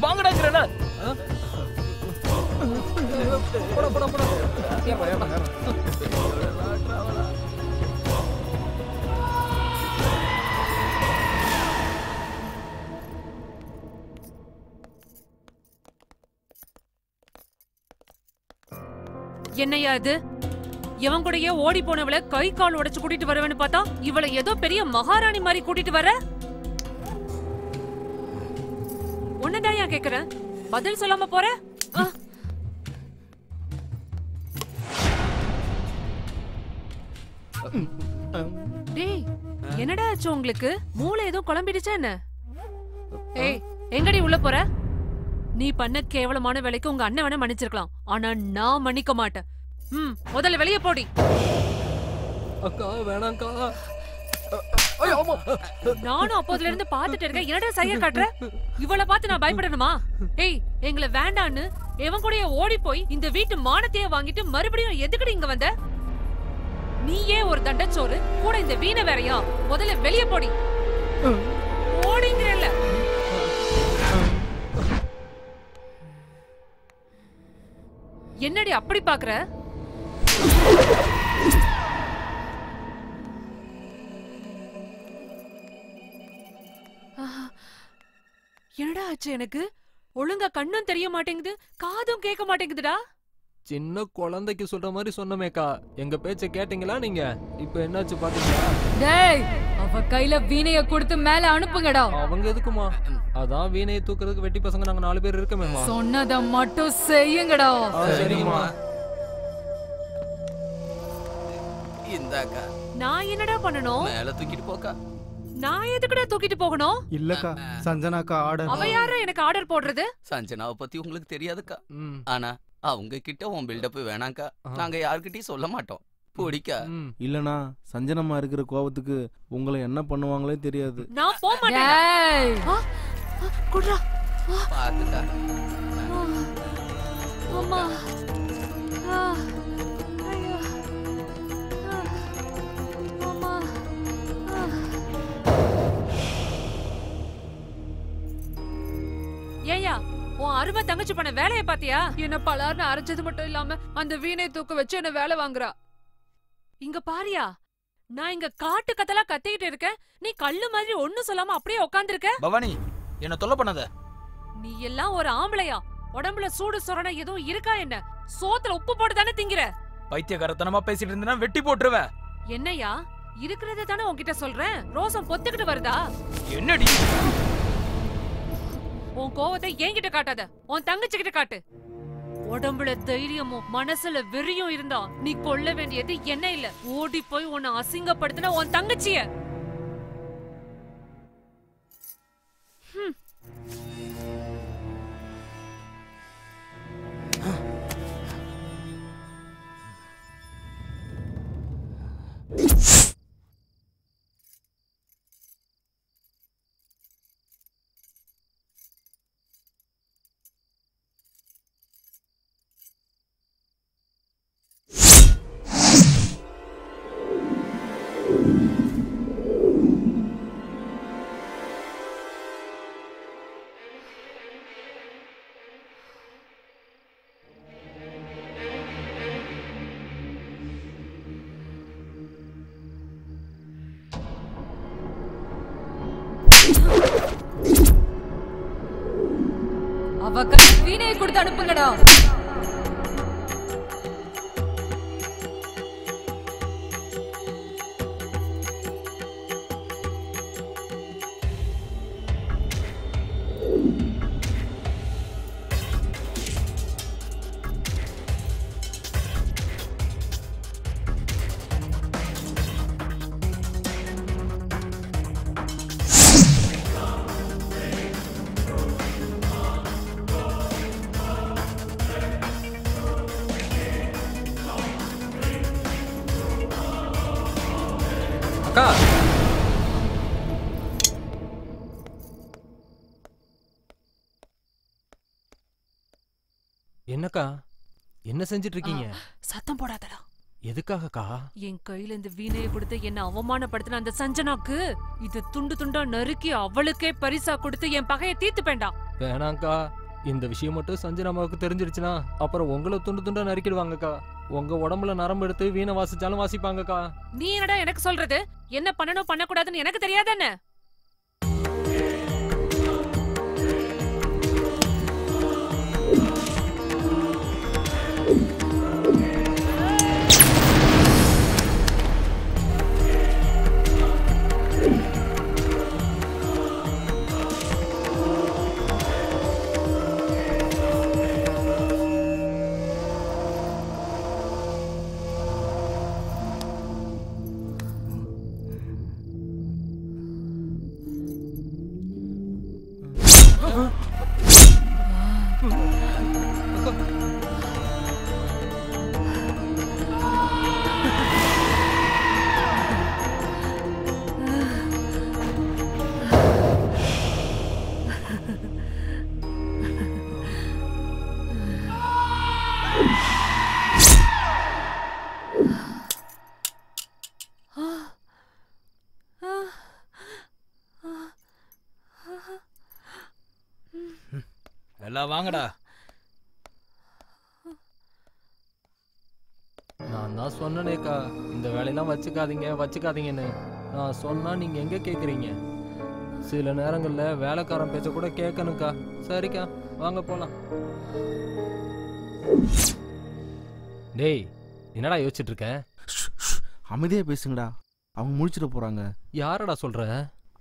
வாங்கடாங்கறேனா? போடா போடா போடா. என்னையா இது? இவன் கூடயே ஓடி போனவளை கை கால் உடைச்சு கூட்டிட்டு வரவேன்னு பார்த்தா இவளை ஏதோ பெரிய மகாராணி மாதிரி கூட்டிட்டு வர. உன்னதான் ஏன் கேக்குறேன், பதில் சொல்லாம போற? டேய் என்னடா ஆச்சு உங்களுக்கு? மூளை ஏதோ குழம்பிடுச்சா என்ன? ஏய் எங்கடி உள்ள போற? நீ பண்ண கேவலமான வேலைக்கு உங்க அண்ணன் வேணா மன்னிச்சிருக்கலாம், ஆனா நான் மன்னிக்க மாட்டேன். முதல்ல வெளியே போடி. அக்கா வேணாம்க்கா. நானும் அப்போதுல இருந்து பாத்துட்டு இருக்கேன், என்னடா சைய காட்டுற? இவளை பார்த்து நான் பயப்படணுமா? ஏய் எங்களை வேண்டான்னு எவன் கூடயே ஓடி போய் இந்த வீட்டு மானத்தையே வாங்கிட்டு மறுபடியும் எதுக்குடி இங்க வந்த? நீயே ஒரு தண்டச்சோறு, கூட இந்த வீணை வேறையா? முதல்ல வெளியே போடி. ஓடிங்கறல்ல. என்னடி அப்படி பாக்குற? என்னடா ஆச்சு எனக்கு? ஒழுங்கா கண்ணும் தெரிய மாட்டேங்குது, காதும் கேட்க மாட்டேங்குதுடா. சின்ன குழந்தைக்கு சொல்ற மாதிரி சொன்னமேக்கா. எங்க பேச்ச கேட்டீங்களா நீங்க? இப்ப என்னாச்சு பாத்தீங்களா? டேய், அவ கையில வீணைய கொடுத்து மேல அனுப்புங்கடா. அவங்க எதுக்குமா? அதான் வீணையை தூக்குறதுக்கு வெட்டி பசங்க நாங்க 4 பேர் இருக்கமேமா. சொன்னத மட்டும் செய்யுங்கடா. சரிம்மா. இந்தாக்கா. நான் என்னடா பண்ணணும்? மேல தூக்கிட்டு போக்கா. நான் எதுக்குடா தூக்கிட்டு போகணும்? இல்லக்கா, சஞ்சனாக்கா ஆர்டர். அவ யாரா எனக்கு ஆர்டர் போடுறது? சஞ்சனாவை பத்தி உங்களுக்கு தெரியாதுக்கா. ஆனா அவங்க கிட்ட உன் பில்டப் வேணாக்கா. நாங்க யார்கிட்டயும் சொல்ல மாட்டோம். பிடிக்கா? இல்லனா சஞ்சனம்மா இருக்கிற கோபத்துக்கு உங்களை என்ன பண்ணுவாங்களே தெரியாது. நான் போக மாட்டேன். குட்ரா. பாத்துக்கா. அம்மா. ஏயா, உன் அருமை தங்கச்சி பண்ண வேலையை பாத்தியா? என்ன பலார்னு அரைச்சது மட்டும் இல்லாம அந்த வீணை தூக்க வச்சு என்ன வேலை வாங்குறா. இங்க பாரியா, நான் இங்க காட்டு கத்தலா கத்திக்கிட்டு இருக்கேன். நீ கல்லு மாதிரி ஒண்ணும் சொல்லாம அப்படியே உட்கார்ந்திருக்க. பவானி, என்ன தொல்லை பண்ணாத. நீ எல்லாம் ஒரு ஆம்பளையா? உடம்புல சூடு சொரணை எதுவும் இருக்கா என்ன? சோத்துல உப்பு போட்டு தானே திங்கிற. பைத்தியக்காரத்தனமா பேசிட்டு இருந்தனா வெட்டி போட்டுருவேன். என்னையா, இருக்கிறத தானே உன்கிட்ட சொல்றேன். ரோசம் பொத்துக்கிட்டு வருதா? என்னடி? உன் கோவத்தை என்கிட்ட காட்டாத, உன் தங்கச்சி கிட்ட காட்டு. உடம்புல தைரியமும் மனசுல வெறியும் இருந்தா நீ கொல்ல வேண்டியது என்ன இல்ல, ஓடி போய் உன்னை அசிங்கப்படுத்தின உன் தங்கச்சிய. அவ கை வீணையை கொடுத்து அனுப்புங்கடா. அக்கா, என்னக்கா என்ன செஞ்சிட்டு இருக்கீங்க? சத்தம் போடாதடா. எதுக்காகக்கா? என் கையில இந்த வீணையை கொடுத்து என்ன அவமானப்படுத்தின அந்த சஞ்சனாக்கு இது துண்டு துண்டா நறுக்கி அவளுக்கே பரிசா கொடுத்து என் பகையை தீர்த்துப்பேன்டா. வேணாங்க்கா, இந்த விஷயம் மட்டும் சஞ்சனாமாவுக்கு தெரிஞ்சிருச்சுன்னா அப்புறம் உங்களை துண்டு துண்டா நறுக்கிடுவாங்கக்கா. உங்க உடம்புல நரம்பு எடுத்து வீணை வாசிச்சாலும் வாசிப்பாங்கக்கா. நீ என்னடா எனக்கு சொல்றது? என்ன பண்ணணும் பண்ணக்கூடாதுன்னு எனக்கு தெரியாதானே? எல்லாம் வாங்கடா. நான் தான் சொன்னேனேக்கா, இந்த வேலையெல்லாம் வச்சுக்காதீங்கன்னு. நான் சொன்னா நீங்க எங்க கேக்குறீங்க? சில நேரங்கள்ல வேலைக்காரன் பேச்ச கூட கேட்கணுக்கா. சரிக்கா, வாங்க போலாம். டேய் என்னடா யோசிச்சுட்டு இருக்க? அமைதியா பேசுங்கடா, அவங்க முடிச்சிட போறாங்க. யாரடா சொல்ற?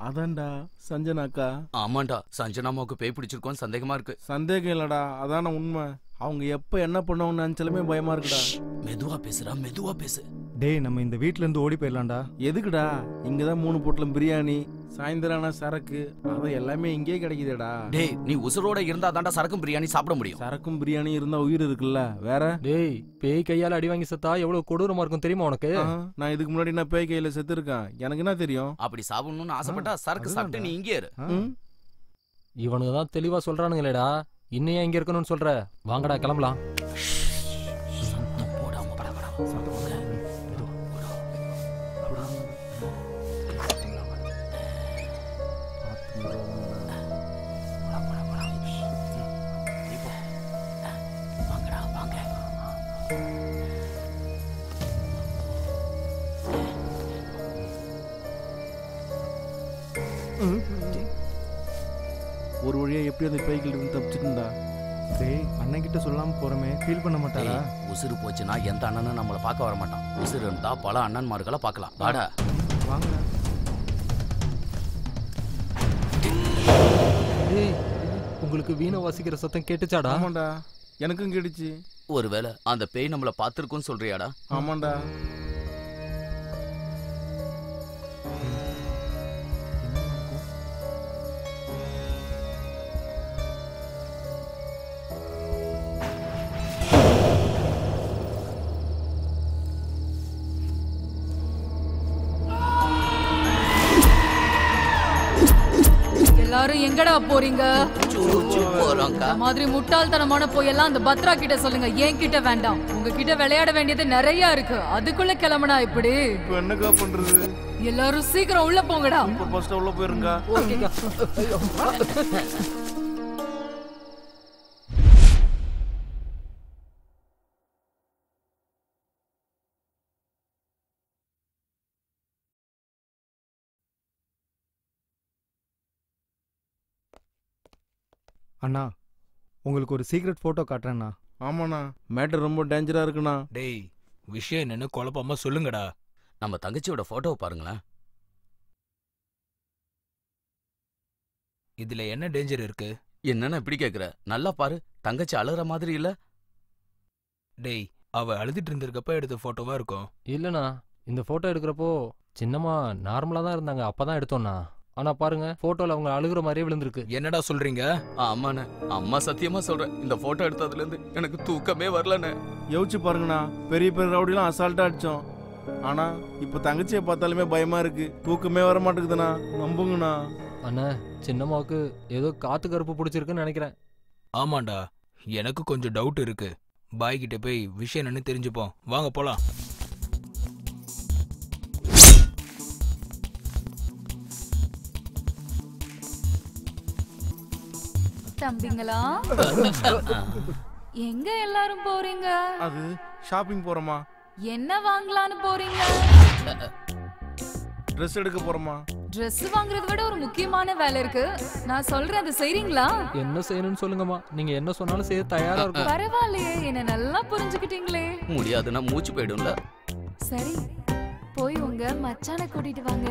அதான்டா சஞ்சனாக்கா. ஆமாண்டா, சஞ்சனாமாவுக்கு பேய் பிடிச்சிருக்கோம் சந்தேகமா இருக்கு. சந்தேகம் இல்லடா, அதான உண்மை. அவங்க எப்ப என்ன பண்ணுவாங்கன்னு நினைச்சாலுமே பயமா இருக்குடா. மெதுவா பேசுறா, மெதுவா பேசு. டேய் நம்ம இந்த வீட்ல இருந்து ஓடி போயிடலாம்டா. எதுக்குடா? இங்கதான் 3 பொட்டலம் பிரியாணி, சாயந்தரான சரக்கு, அது எல்லாமே இங்கே கிடைக்குதுடா. டேய் நீ உசுரோட இருந்தா தாண்டா சரக்கும் பிரியாணி சாப்பிட முடியும். சரக்கும் பிரியாணி இருந்தா உயிர் இருக்குல்ல, வேற? டேய் பேய் கையால அடி வாங்கி செத்தா எவ்வளவு கொடூரமா இருக்கும் தெரியுமா உனக்கு? நான் இதுக்கு முன்னாடி நான் பேய் கையில செத்து இருக்கேன், எனக்கு என்ன தெரியும்? அப்படி சாப்பிடணும்னு ஆசைப்பட்டா சரக்கு சாப்பிட்டு நீ இங்கே இரு. இவனுங்க தான் தெளிவா சொல்றானுங்களேடா, இன்னும் இங்க இருக்கணும்னு சொல்ற? வாங்கடா கிளம்பலாம். ஒரு வழியா எப்படி அந்த பேய்கிட்ட இருந்து தப்பிச்சிட்டுடா. டேய் அண்ணன் கிட்ட சொல்லாம போறமே, ஃபீல் பண்ண மாட்டாரா? உசுறு போச்சுன்னா எந்த அண்ணனும் நம்மளை பார்க்க வர மாட்டான். உசுறு இருந்தா பல அண்ணன்மார்களை பார்க்கலாம். வாடா வாங்கடா. டேய் உங்களுக்கு வீணை வாசிக்கிற சத்தம் கேட்டுச்சாடா? ஆமாண்டா, எனக்கும் கேட்டுச்சு. ஒருவேளை அந்த பேய் நம்மள பார்த்திருக்கும்னு சொல்றியாடா? ஆமாண்டா. எல்லாரும் எங்கடா போறீங்க? மாதிரி முட்டாள்தனமான போயெல்லாம் அந்த பத்ரா கிட்ட சொல்லுங்க, என் கிட்ட வேண்டாம். உங்ககிட்ட விளையாட வேண்டியது நிறைய இருக்கு, அதுக்குள்ள கிளம்புனா இப்படி என்னக்கா பண்றது? எல்லாரும் சீக்கிரம் உள்ள போங்கடா. ஃபர்ஸ்ட் உள்ள போயிருங்க. அண்ணா உங்களுக்கு ஒரு சீக்ரெட் போட்டோ காட்டுறேண்ணா. ஆமாண்ணா, மேட்டர் ரொம்ப டேஞ்சரா இருக்குண்ணா. டேய் விஷயம் என்னன்னு குழப்பமா சொல்லுங்கடா. நம்ம தங்கச்சியோட போட்டோவை பாருங்களேன். இதுல என்ன டேஞ்சர் இருக்கு? என்னன்னு இப்படி கேக்குற? நல்லா பாரு, தங்கச்சி அழுற மாதிரி இல்ல? டேய் அவ அழுதுட்டு இருந்திருக்கப்ப எடுத்த போட்டோவா இருக்கும். இல்லண்ணா, இந்த போட்டோ எடுக்கிறப்போ சின்னமா நார்மலா தான் இருந்தாங்க, அப்பதான் எடுத்தோம்னா. ஆனா பாருங்க போட்டோல அவங்க அழுகுற மாதிரியே விழுந்திருக்கு. என்னடா சொல்றீங்க? ஆமாண்ணே, அம்மா சத்தியமா சொல்றேன், இந்த போட்டோ எடுத்ததுல இருந்து எனக்கு தூக்கமே வரலண்ணே. யோசிச்சு பாருங்கண்ணா, பெரிய பெரிய ரவுடிலாம் அசால்ட்டா அடிச்சோம். ஆனா இப்ப தங்கச்சியை பார்த்தாலுமே பயமா இருக்கு, தூக்கமே வர மாட்டேங்குதுண்ணா. நம்புங்கண்ணா. அண்ணா சின்னம்மாவுக்கு ஏதோ காத்து கருப்பு பிடிச்சிருக்குன்னு நினைக்கிறேன். ஆமாண்டா, எனக்கு கொஞ்சம் டவுட் இருக்கு. பாய் கிட்ட போய் விஷயம் என்னன்னு தெரிஞ்சுப்போம். வாங்க போலாம். தம்பிங்களா, எங்க எல்லாரும் போறீங்க? அது ஷாப்பிங் போறோமா. என்ன வாங்கலான்னு போறீங்க? ட்ரெஸ் எடுக்க போறோமா. ட்ரெஸ் வாங்குறத விட ஒரு முக்கியமான வேலை இருக்கு, நான் சொல்றேன், அதை செய்றீங்களா? என்ன செய்யணும்னு சொல்லுங்கம்மா, நீங்க என்ன சொன்னாலும் செய்ய தயாரா இருக்கும். பரவாயில்லையே, என்ன நல்லா புரிஞ்சுக்கிட்டீங்களே. முடியாதுன்னா மூச்சு போயிடும்ல. சரி, போய் உங்க மச்சானை கூட்டிட்டு வாங்க.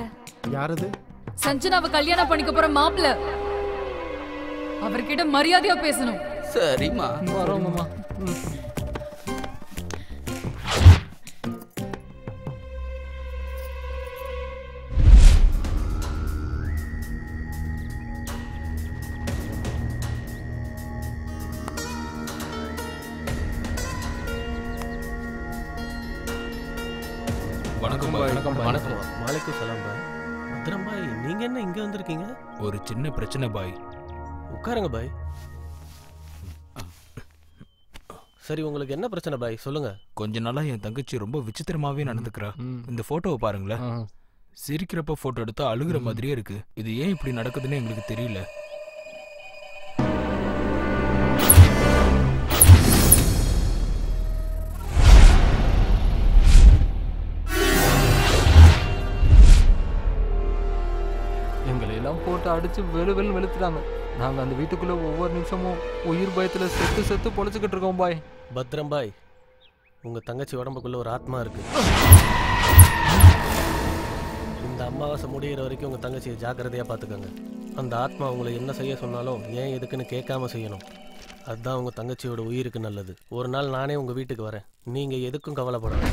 யாரது? சஞ்சனாவை கல்யாணம் பண்ணிக்க போற மாப்பிள்ள. அவர்கிட்ட மரியாதையா பேசணும். சரிம்மா, வரோங்கம்மா. வணக்கம் பாய். வணக்கம். வாலைக்கும் சலாம் பாய். பத்ரம் பாய், நீங்க என்ன இங்க வந்திருக்கீங்க? ஒரு சின்ன பிரச்சனை பாய். உட்காருங்க பாய். சரி, உங்களுக்கு என்ன பிரச்சனை பாய், சொல்லுங்க. கொஞ்ச நாளா என் தங்கச்சி ரொம்ப விசித்திரமாவே நடந்துக்கிறா. இந்த போட்டோவை பாருங்களேன். சிரிக்கிறப்ப போட்டோ எடுத்தா அழுகுற மாதிரியே இருக்கு. இது ஏன் இப்படி நடக்குதுன்னு எங்களுக்கு தெரியல. எங்களை எல்லாம் போட்டு அடிச்சு வெளுத்துட்டாங்க. நாங்க அந்த வீட்டுக்குள்ள ஒவ்வொரு நிமிஷமும் உயிர் பயத்துல செத்து செத்து பொழைச்சுக்கிட்டு இருக்கோம் பாய். பத்ரம் பாய், உங்க தங்கச்சி உடம்புக்குள்ள ஒரு ஆத்மா இருக்கு. இந்த அமாவாசை முடிகிற வரைக்கும் உங்க தங்கச்சியை ஜாக்கிரதையா பார்த்துக்கோங்க. அந்த ஆத்மா உங்களை என்ன செய்ய சொன்னாலும் ஏன் எதுக்குன்னு கேட்காம செய்யணும். அதுதான் உங்க தங்கச்சியோட உயிருக்கு நல்லது. ஒரு நாள் நானே உங்க வீட்டுக்கு வரேன். நீங்க எதுக்கும் கவலைப்படாத.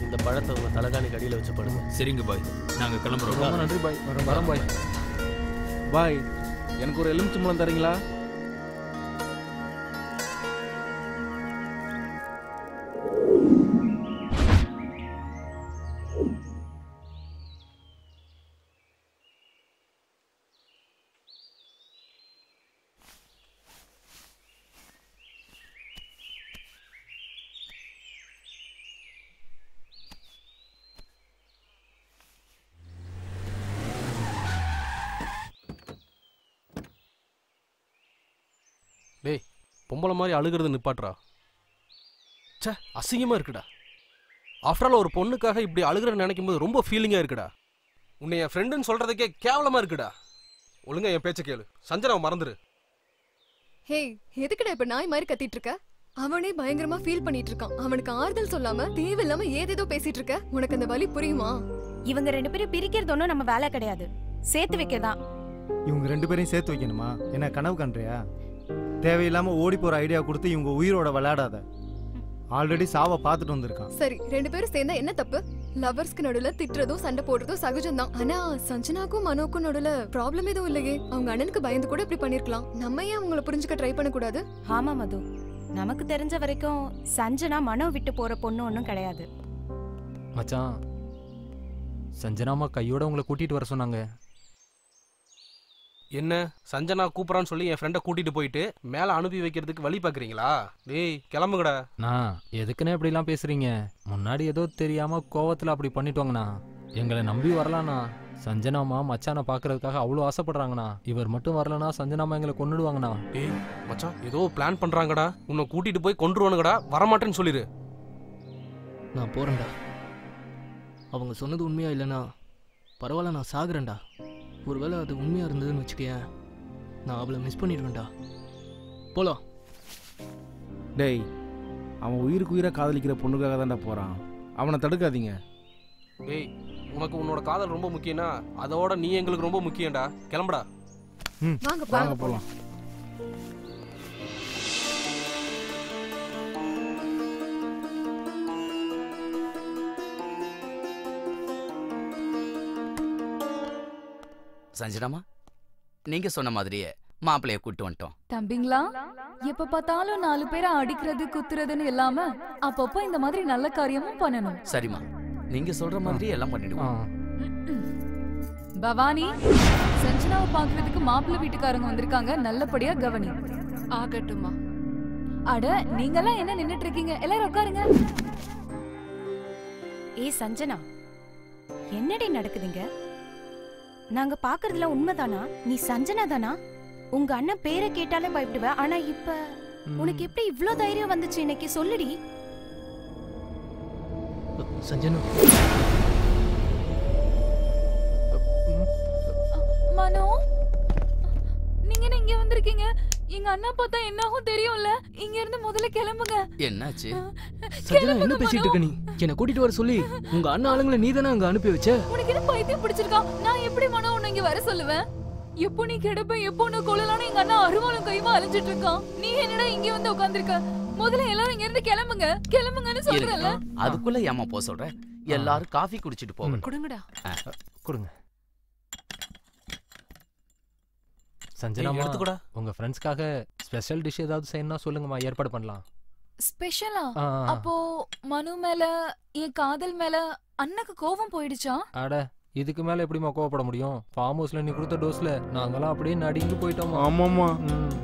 இந்த பழத்தை உங்க தலைகாணிக்கு அடியில் வச்சு படுங்க. சரிங்க பாய், நாங்க கிளம்புறோம். ரொம்ப நன்றி பாய். வரோம் பாய். பாய், எனக்கு ஒரு எலுமிச்சம்பழம் தரீங்களா? டேய், பொம்பளை மாதிரி அழுகிறது நிப்பாட்றா. சே, அசிங்கமாக இருக்குடா. ஆஃப்டர் ஆல் ஒரு பொண்ணுக்காக இப்படி அழுகிறன்னு நினைக்கும் போது ரொம்ப ஃபீலிங்காக இருக்குடா. உன்னை என் ஃப்ரெண்டுன்னு சொல்கிறதுக்கே கேவலமாக இருக்குடா. ஒழுங்கா என் பேச்சை கேளு. சஞ்சனாவை மறந்துரு. ஹே, எதுக்குடா இப்ப நாய் மாதிரி கத்திட்டு இருக்க? அவனே பயங்கரமா ஃபீல் பண்ணிட்டு இருக்கான். அவனுக்கு ஆறுதல் சொல்லாம தேவையில்லாம ஏதேதோ பேசிட்டு இருக்க. உனக்கு அந்த வலி புரியுமா? இவங்க 2 பேரும் பிரிக்கிறது ஒன்றும் நம்ம வேலை கிடையாது, சேர்த்து வைக்கதான். இவங்க 2 பேரையும் சேர்த்து வைக்கணுமா? என்ன கனவு கண்றியா? தேவையில்லாம ஓடி போற ஐடியா கொடுத்து இவங்க உயிரோட விளையாடாத. ஆல்ரெடி சாவை பார்த்துட்டு வந்திருக்கான். சரி, 2 பேரும் சேர்ந்தா என்ன தப்பு? லவர்ஸ்க்கு நடுவுல திட்டுறதும் சண்டை போடுறதும் சகஜம்தான். ஆனா சஞ்சனாக்கும் மனோக்கும் நடுவுல ப்ராப்ளம் எதுவும் இல்லையே. அவங்க அண்ணனுக்கு பயந்து கூட இப்படி பண்ணிருக்கலாம். நம்ம ஏன் அவங்கள புரிஞ்சுக்க ட்ரை பண்ண கூடாது? ஆமா மது, நமக்கு தெரிஞ்ச வரைக்கும் சஞ்சனா மனோ விட்டு போற பொண்ணு ஒன்றும் கிடையாது. மச்சான், சஞ்சனாமா கையோட உங்களை கூட்டிட்டு வர சொன்னாங்க. என்ன சஞ்சனா கூப்பிட்றான்னு சொல்லி என் ஃப்ரெண்டை கூட்டிட்டு போயிட்டு மேலே அனுப்பி வைக்கிறதுக்கு வழி பார்க்குறீங்களா? டேய், கிளம்புங்கடா. நான் எதுக்குன்னு இப்படிலாம் பேசுறீங்க? முன்னாடி ஏதோ தெரியாம கோவத்தில் அப்படி பண்ணிட்டோங்கண்ணா. எங்களை நம்பி வரலாண்ணா. சஞ்சனாமா மச்சானை பார்க்கறதுக்காக அவ்வளோ ஆசைப்படுறாங்கண்ணா. இவர் மட்டும் வரலனா சஞ்சனாமா எங்களை கொன்னுடுவாங்கண்ணா. டேய் மச்சான், ஏதோ பிளான் பண்ணுறாங்கடா. உன்னை கூட்டிட்டு போய் கொண்டுருவானுங்கடா. வரமாட்டேன்னு சொல்லிடு. நான் போறேன்டா. அவங்க சொன்னது உண்மையா இல்லைனா பரவாயில்ல, நான் சாகுறேன்டா. ஒருவேளை அது உண்மையா இருந்ததுன்னு வச்சுக்கேன், நான் அவளை மிஸ் பண்ணிடுவேன்டா. போலாம். டேய், அவன் உயிருக்கு உயிரை காதலிக்கிற பொண்ணுக்காக தான்டா போறான். அவனை தடுக்காதீங்க. டேய், உனக்கு உன்னோட காதல் ரொம்ப முக்கியம்னா அதோட நீ எங்களுக்கு ரொம்ப முக்கியம்டா. கிளம்புடா. வாங்க போலாம். சஞ்சனாமா, நீங்க சொன்ன மாதிரியே மாப்பிள்ளைய கூட்டு வந்துட்டோம். தம்பிங்களா, எப்ப பார்த்தாலும் 4 பேரை அடிக்கிறது குத்துறதுன்னு இல்லாம அப்பப்போ இந்த மாதிரி நல்ல காரியமும் பண்ணணும். சரிம்மா, நீங்க சொல்ற மாதிரி எல்லாம் பண்ணிடுவோம். பவானி, சஞ்சனாவை பாக்குறதுக்கு மாப்பிள்ளை வீட்டுக்காரங்க வந்திருக்காங்க, நல்லபடியா கவனி. ஆகட்டுமா. அட, நீங்கெல்லாம் என்ன நின்னுட்டு இருக்கீங்க? எல்லாரும் உட்காருங்க. ஏய் சஞ்சனா, என்னடி நடக்குதுங்க? நாங்க பாக்குறதுல உண்மைதானா? நீ சஞ்சனா தானா? உங்க அண்ணன் பேரை கேட்டாலே பயப்படுவ. ஆனா இப்ப உனக்கு எப்படி இவ்ளோ தைரியம் வந்துச்சு? இன்னைக்கு சொல்லுடி. சஞ்சனா, மனோ, நீங்க என்ன இங்க வந்திருக்கீங்க? எங்க அண்ணா பார்த்தா என்ன ஆகும் தெரியும்ல. இங்க இருந்து முதல்ல கிளம்புங்க. என்னாச்சு? சஞ்சனா, என்ன பேசிட்டு இருக்க நீ? என்ன கூட்டிட்டு வர சொல்லி உங்க அண்ணா ஆளுங்களை நீ தானே அங்க அனுப்பி வச்ச? உனக்கு என்ன பைத்தியம் பிடிச்சிருக்கா? நான் எப்படி மனோ உன்னை இங்க வர சொல்லுவேன்? எப்போ நீ கிடப்ப, எப்போ உன்னை கொள்ளலான்னு எங்க அண்ணா அருவாளும் கைமா அலைஞ்சிட்டு இருக்கான். நீ என்னடா இங்க வந்து உட்கார்ந்திருக்க? முதல்ல எல்லாரும் இங்க இருந்து கிளம்புங்க, கிளம்புங்கன்னு சொல்றேன்ல. அதுக்குள்ள ஏமா போ சொல்ற? எல்லாரும் காஃபி குடிச்சிட்டு போங்க. கொடுங்கடா. கொடுங்க. சஞ்சனாமா, உங்க ஃப்ரெண்ட்ஸ்க்காக ஸ்பெஷல் டிஷ் ஏதாவது செய்யணும்னா சொல்லுங்கம்மா, ஏற்பாடு பண்ணலாம். ஸ்பெஷலா? அப்போ மனு மேல, என் காதல் மேல அண்ணனுக்கு கோபம் போயிடுச்சா? அட, இதுக்கு மேல எப்படிமா கோவப்பட முடியும்? ஃபார்ம் ஹவுஸ்ல நீ கொடுத்த டோஸ்ல நாங்கெல்லாம் அப்படியே நடுங்கி போயிட்டோம். ஆமாம்மா,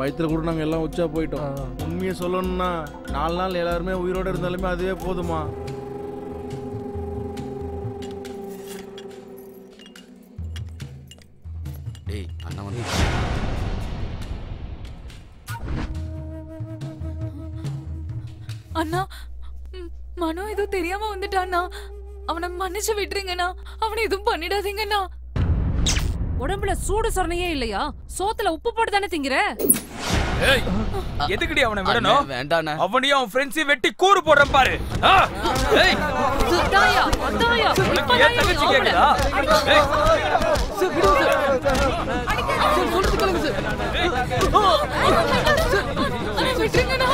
வயிற்றுல கூட நாங்கள் எல்லாம் உச்சா போயிட்டோம். உண்மையை சொல்லணும்னா 4 நாள் எல்லாருமே உயிரோடு இருந்தாலுமே அதுவே போதுமா. டேய், அண்ணா வந்து அண்ணா, மனோ ஏதோ தெரியாம வந்துட்டான்னா அவனை மன்னிச்சு விட்டுருங்கண்ணா. அவனை எதுவும் பண்ணிடாதீங்கண்ணா. உடம்புல சூடு சொரணையே இல்லையா? சோத்துல உப்பு போட்டு தானே திங்கிற? ஏய் எதுக்குடி அவனை விடணும்? வேண்டானே. அவனையும் அவன் ஃப்ரெண்ட்ஸையும் வெட்டி கூறு போடுறேன் பாரு. ஏய் தாயா தாயா உனக்கு ஏன் தங்கச்சி கேக்குதா? ஏய் சார் விடுங்க சார் சொல்றது கேளுங்க சார் விட்டுருங்கண்ணா.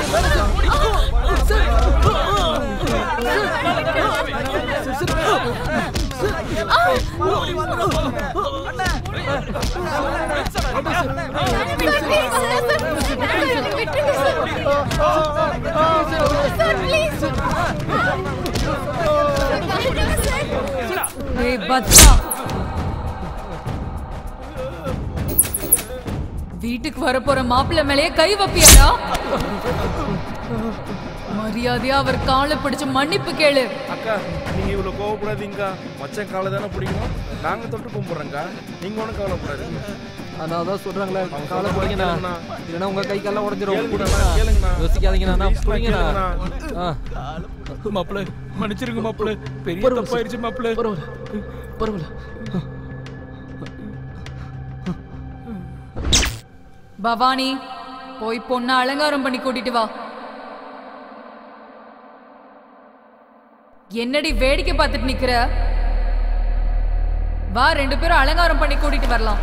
வீட்டுக்கு வரப்போற மாப்பிள்ளை மேலேயே கை வைப்பியாடா? மரியாதையா அவர் காலை பிடிச்சு மன்னிப்பு கேளு. அக்கா நீங்க இவ்வளவு கோவப்படாதீங்கக்கா. மச்சான் காலை தானே பிடிக்கணும். நாங்க தொட்டு கும்பிடுறோங்க. நீங்க ஒன்றும் கவலைப்படாதீங்க. அதான் அதான் சொல்றாங்களே காலை பிடிங்கண்ணா. இல்லைன்னா உங்க கை காலம் உடஞ்சிரும். கேளுங்கண்ணா. யோசிக்காதீங்கண்ணா. புரியுங்கண்ணா. மாப்பிள்ள மன்னிச்சிருங்க மாப்பிள்ள. பெரிய தப்பாயிருச்சு மாப்பிள்ள. பரவாயில்ல. பவானி போய் பொண்ணை அலங்காரம் பண்ணி கூட்டிட்டு வா. என்னடி வேடிக்கை பார்த்துட்டு நிக்கிற? வா, 2 பேரும் அலங்காரம் பண்ணி கூட்டிட்டு வரலாம்.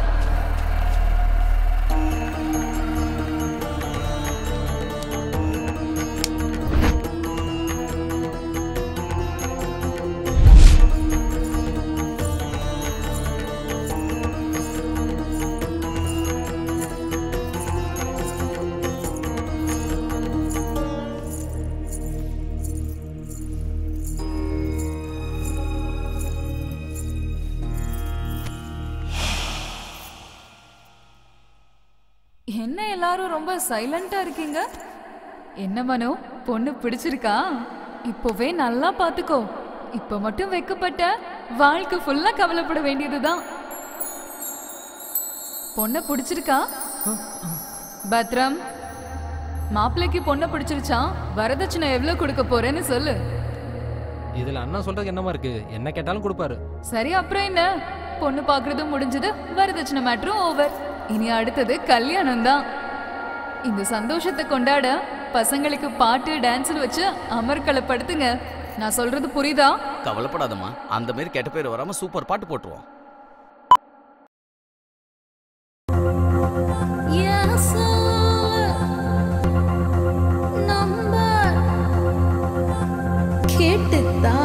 என்ன எல்லாரும் ரொம்ப சைலண்டா இருக்கீங்க? என்ன மனோ, பொண்ணு பிடிச்சிருக்கா? இப்போவே நல்லா பாத்துக்கோ. இப்ப மட்டும் வெக்கப்பட்ட வாழ்க்கை ஃபுல்லா கவலைப்பட வேண்டியதுதான். பொண்ணை பிடிச்சிருக்கா? பத்ரம், மாப்பிள்ளைக்கு பொண்ணை பிடிச்சிருச்சா? வரதட்சணை எவ்வளவு கொடுக்க போறேன்னு சொல்லு. இதுல அண்ணா சொல்றதுக்கு என்னமா இருக்கு? என்ன கேட்டாலும் கொடுப்பாரு. சரி, அப்புறம் என்ன? பொண்ணு பாக்குறதும் முடிஞ்சது, வரதட்சணை மேட்டரும் ஓவர். இனி அடுத்தது கல்யாணம் தான். இந்த சந்தோஷத்தை கொண்டாட பசங்களுக்கு பாட்டு டான்ஸ் வச்சு அமர்க்களப்படுத்துங்க. நான் சொல்றது புரியுதா? கவலைப்படாதம்மா, அந்த மாதிரி கெட்ட பேர் வராம சூப்பர் பாட்டு போட்டுருவோம். கேட்டுதா?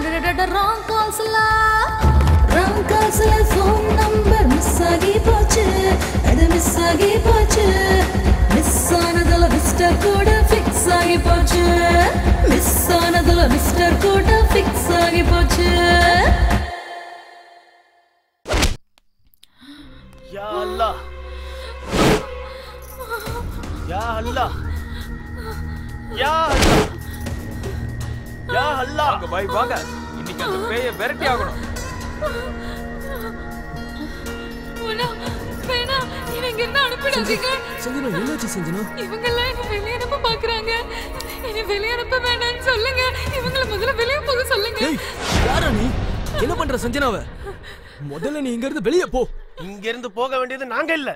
ராங் கால்ஸ்ல ஃபோன் நம்பர் மிஸ் ஆகி போச்சு, அது மிஸ் ஆகி போச்சு. மிஸ் ஆனதுல மிஸ்டர் கூட ஃபிக்ஸ் ஆகி போச்சு, மிஸ் ஆனதுல மிஸ்டர் கூட ஃபிக்ஸ் ஆகி போச்சு. யா அல்லாஹ், யா அல்லாஹ், யா அல்லாஹ், யா அல்லாஹ். வாங்க பாய் வாங்க, இன்னைக்கு அந்த பேயை விரட்டி ஆகணும். சஞ்சனா என்னாச்சு சஞ்சனா? இவங்கெல்லாம் என்ன வெளியே அனுப்ப பாக்குறாங்க. என்ன வெளியே அனுப்ப வேண்டாம்னு சொல்லுங்க. இவங்கள முதல்ல வெளியே போக சொல்லுங்க. யாரா நீ? என்ன பண்ற சஞ்சனாவை? முதல்ல நீ இங்க இருந்து வெளியே போ. இங்க இருந்து போக வேண்டியது நாங்க இல்ல,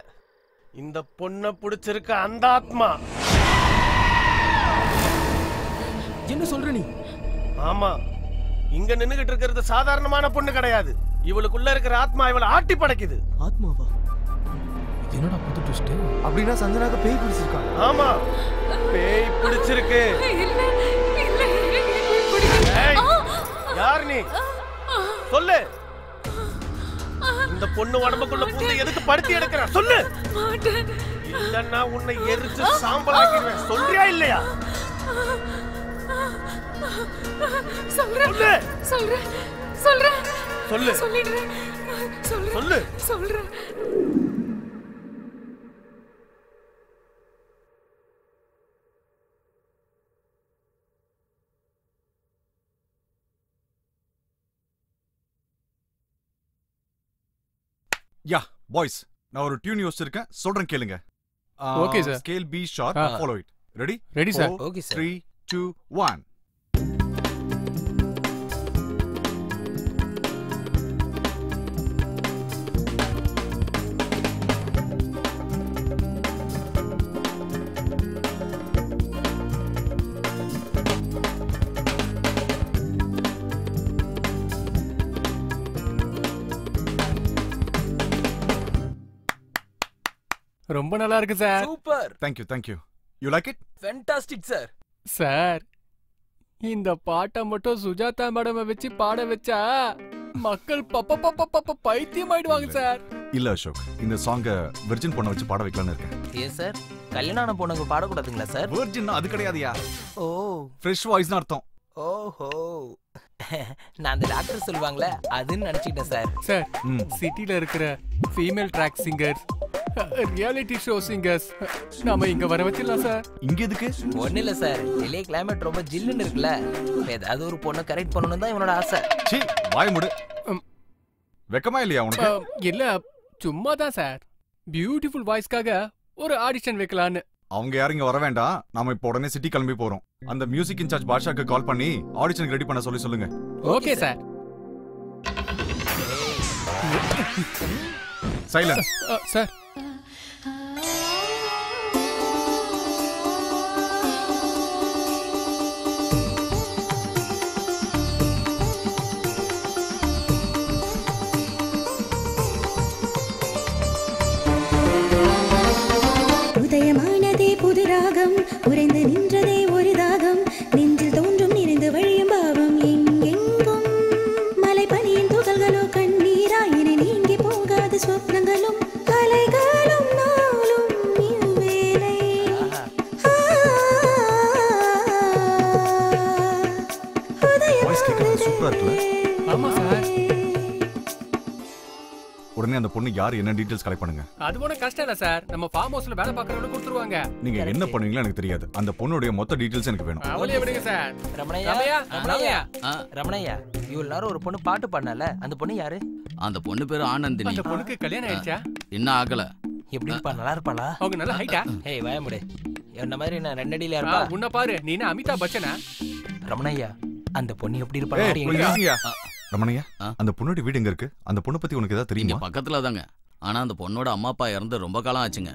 இந்த பொண்ணை பிடிச்சிருக்க அந்த ஆத்மா. என்ன சொல்ற நீ? ஆமா, இங்க நின்னுகிட்டு இருக்கிறது சாதாரணமான பொண்ணு கிடையாது. இவளுக்குள்ள இருக்கிற ஆத்மா இவளை ஆட்டி படைக்குது. ஆத்மாவா? என்னடா புது ட்விஸ்ட்? அப்படின்னா சஞ்சனாக்கு பேய் பிடிச்சிருக்கா? ஆமா, பேய் பிடிச்சிருக்கு. ஏய், யார் நீ? சொல்லு. இந்த பொண்ணு உடம்புக்குள்ள பூந்து எதுக்கு படுத்தி எடுக்கிற? சொல்லு. இல்லன்னா உன்னை எரிச்சு சாம்பலாக்கிடுவேன். சொல்றியா இல்லையா? சொல்றேன் சொல்றேன் சொல்றேன் சொல்லு. சொல்லிடுறேன். சொல்லு. சொல்றேன். யா பாய்ஸ், நான் ஒரு டியூன் யோசிச்சிருக்கேன், சொல்றேன் கேளுங்க. Okay, sir. Scale be sharp, follow it. Ready? Ready, sir. Okay, sir. 3 2 1. ரொம்ப நல்லா இருக்கு sir. Super. Thank you. You like it? Fantastic sir. Sir, இந்த பாட்டை மட்டும் சுஜாதா மேடம் வச்சு பாட வச்சா மக்கள் பைத்தியம் ஆயிடுவாங்க சார். இல்ல அசோக், இந்த சாங்க விர்ஜின் பொண்ண வச்சு பாட வைக்கலாம்னு இருக்கேன். ஏன் சார், கல்யாணம் பொண்ணுங்க பாடக்கூடாதுங்களா சார்? விர்ஜின் அது கிடையாதுயா. ஓ, ஃப்ரெஷ் வாய்ஸ்னு அர்த்தம். ஓஹோ, நான் அந்த டாக்டர் சொல்லுவாங்களே அதுன்னு நினைச்சிட்டேன் சார். சார், சிட்டில இருக்கிற female track singers, reality show singers நாம இங்க வர வச்சிடலாம் சார். இங்க எதுக்கு? ஒண்ணு இல்ல சார், வெளியே கிளைமேட் ரொம்ப ஜில்லுன்னு இருக்குல்ல, ஏதாவது ஒரு பொண்ணை கரெக்ட் பண்ணணும் தான் இவனோட ஆசை. சீ, வாய் மூடு. வெக்கமா இல்லையா உனக்கு? இல்ல, சும்மா தான் சார். பியூட்டிஃபுல் வாய்ஸ்க்காக ஒரு ஆடிஷன் வைக்கலான்னு. அவங்க யாரும் இங்க வர வேண்டாம், நாம இப்போ உடனே சிட்டி கிளம்பி போறோம். அந்த மியூசிக் இன்சார்ஜ் பாஷாக்கு கால் பண்ணி ஆடிஷனுக்கு ரெடி பண்ண சொல்லுங்க. Okay sir. சைலன்ஸ். சார், உதயமானதே புது ராகம், உறைந்து நின்றதே ஒரு தாகம், நெஞ்சில் தோன்றும் நிறைந்து வழியும் பாவம், எங்கெங்கும் மலை பனியின் துகள்களோ கண்ணீராயினை நீங்கி போகாத சொப்னங்களும் கலைகளும் நாளும் இவ்வேளை. சூப்பரா இருக்குல்ல? ஆமா சார். உடனே அந்த பொண்ணு யார் என்ன டீடைல்ஸ் கலெக்ட் பண்ணுங்க. அது ஒண்ணு கஷ்டம் இல்ல சார், நம்ம ஃபார்ம் ஹவுஸ்ல வேலை பார்க்கறவங்க கொடுத்துருவாங்க. நீங்க என்ன பண்ணுவீங்களோ எனக்கு தெரியாது, அந்த பொண்ணுடைய மொத்த டீடைல்ஸ் எனக்கு வேணும். அவளே விடுங்க சார். ரமணையா, இவ்வளவு நேரம் ஒரு பொண்ணு பாட்டு பாடினால, அந்த பொண்ணு யாரு? அந்த பொண்ணு பேரு ஆனந்தினி. அந்த பொண்ணுக்கு கல்யாணம் ஆயிடுச்சா? இன்னும் ஆகல. எப்படிப்பா, நல்லா இருப்பாளா? அவங்க நல்ல ஹைட்டா? ஏய் வாய முடி, என்ன மாதிரி நான் 2 அடியில இருப்பா. உன்ன பாரு, நீ என்ன அமிதாப் பச்சனா? ரமணையா, அந்த பொண்ணு எப்படி இருப்பா? ரமணையா, அந்த பொண்ணோட வீடு எங்க இருக்கு? அந்த பொண்ணு பத்தி உனக்கு ஏதாவது தெரியுமா? பக்கத்துல தாங்க. ஆனா அந்த பொண்ணோட அம்மா அப்பா இறந்து ரொம்ப காலம் ஆச்சுங்க.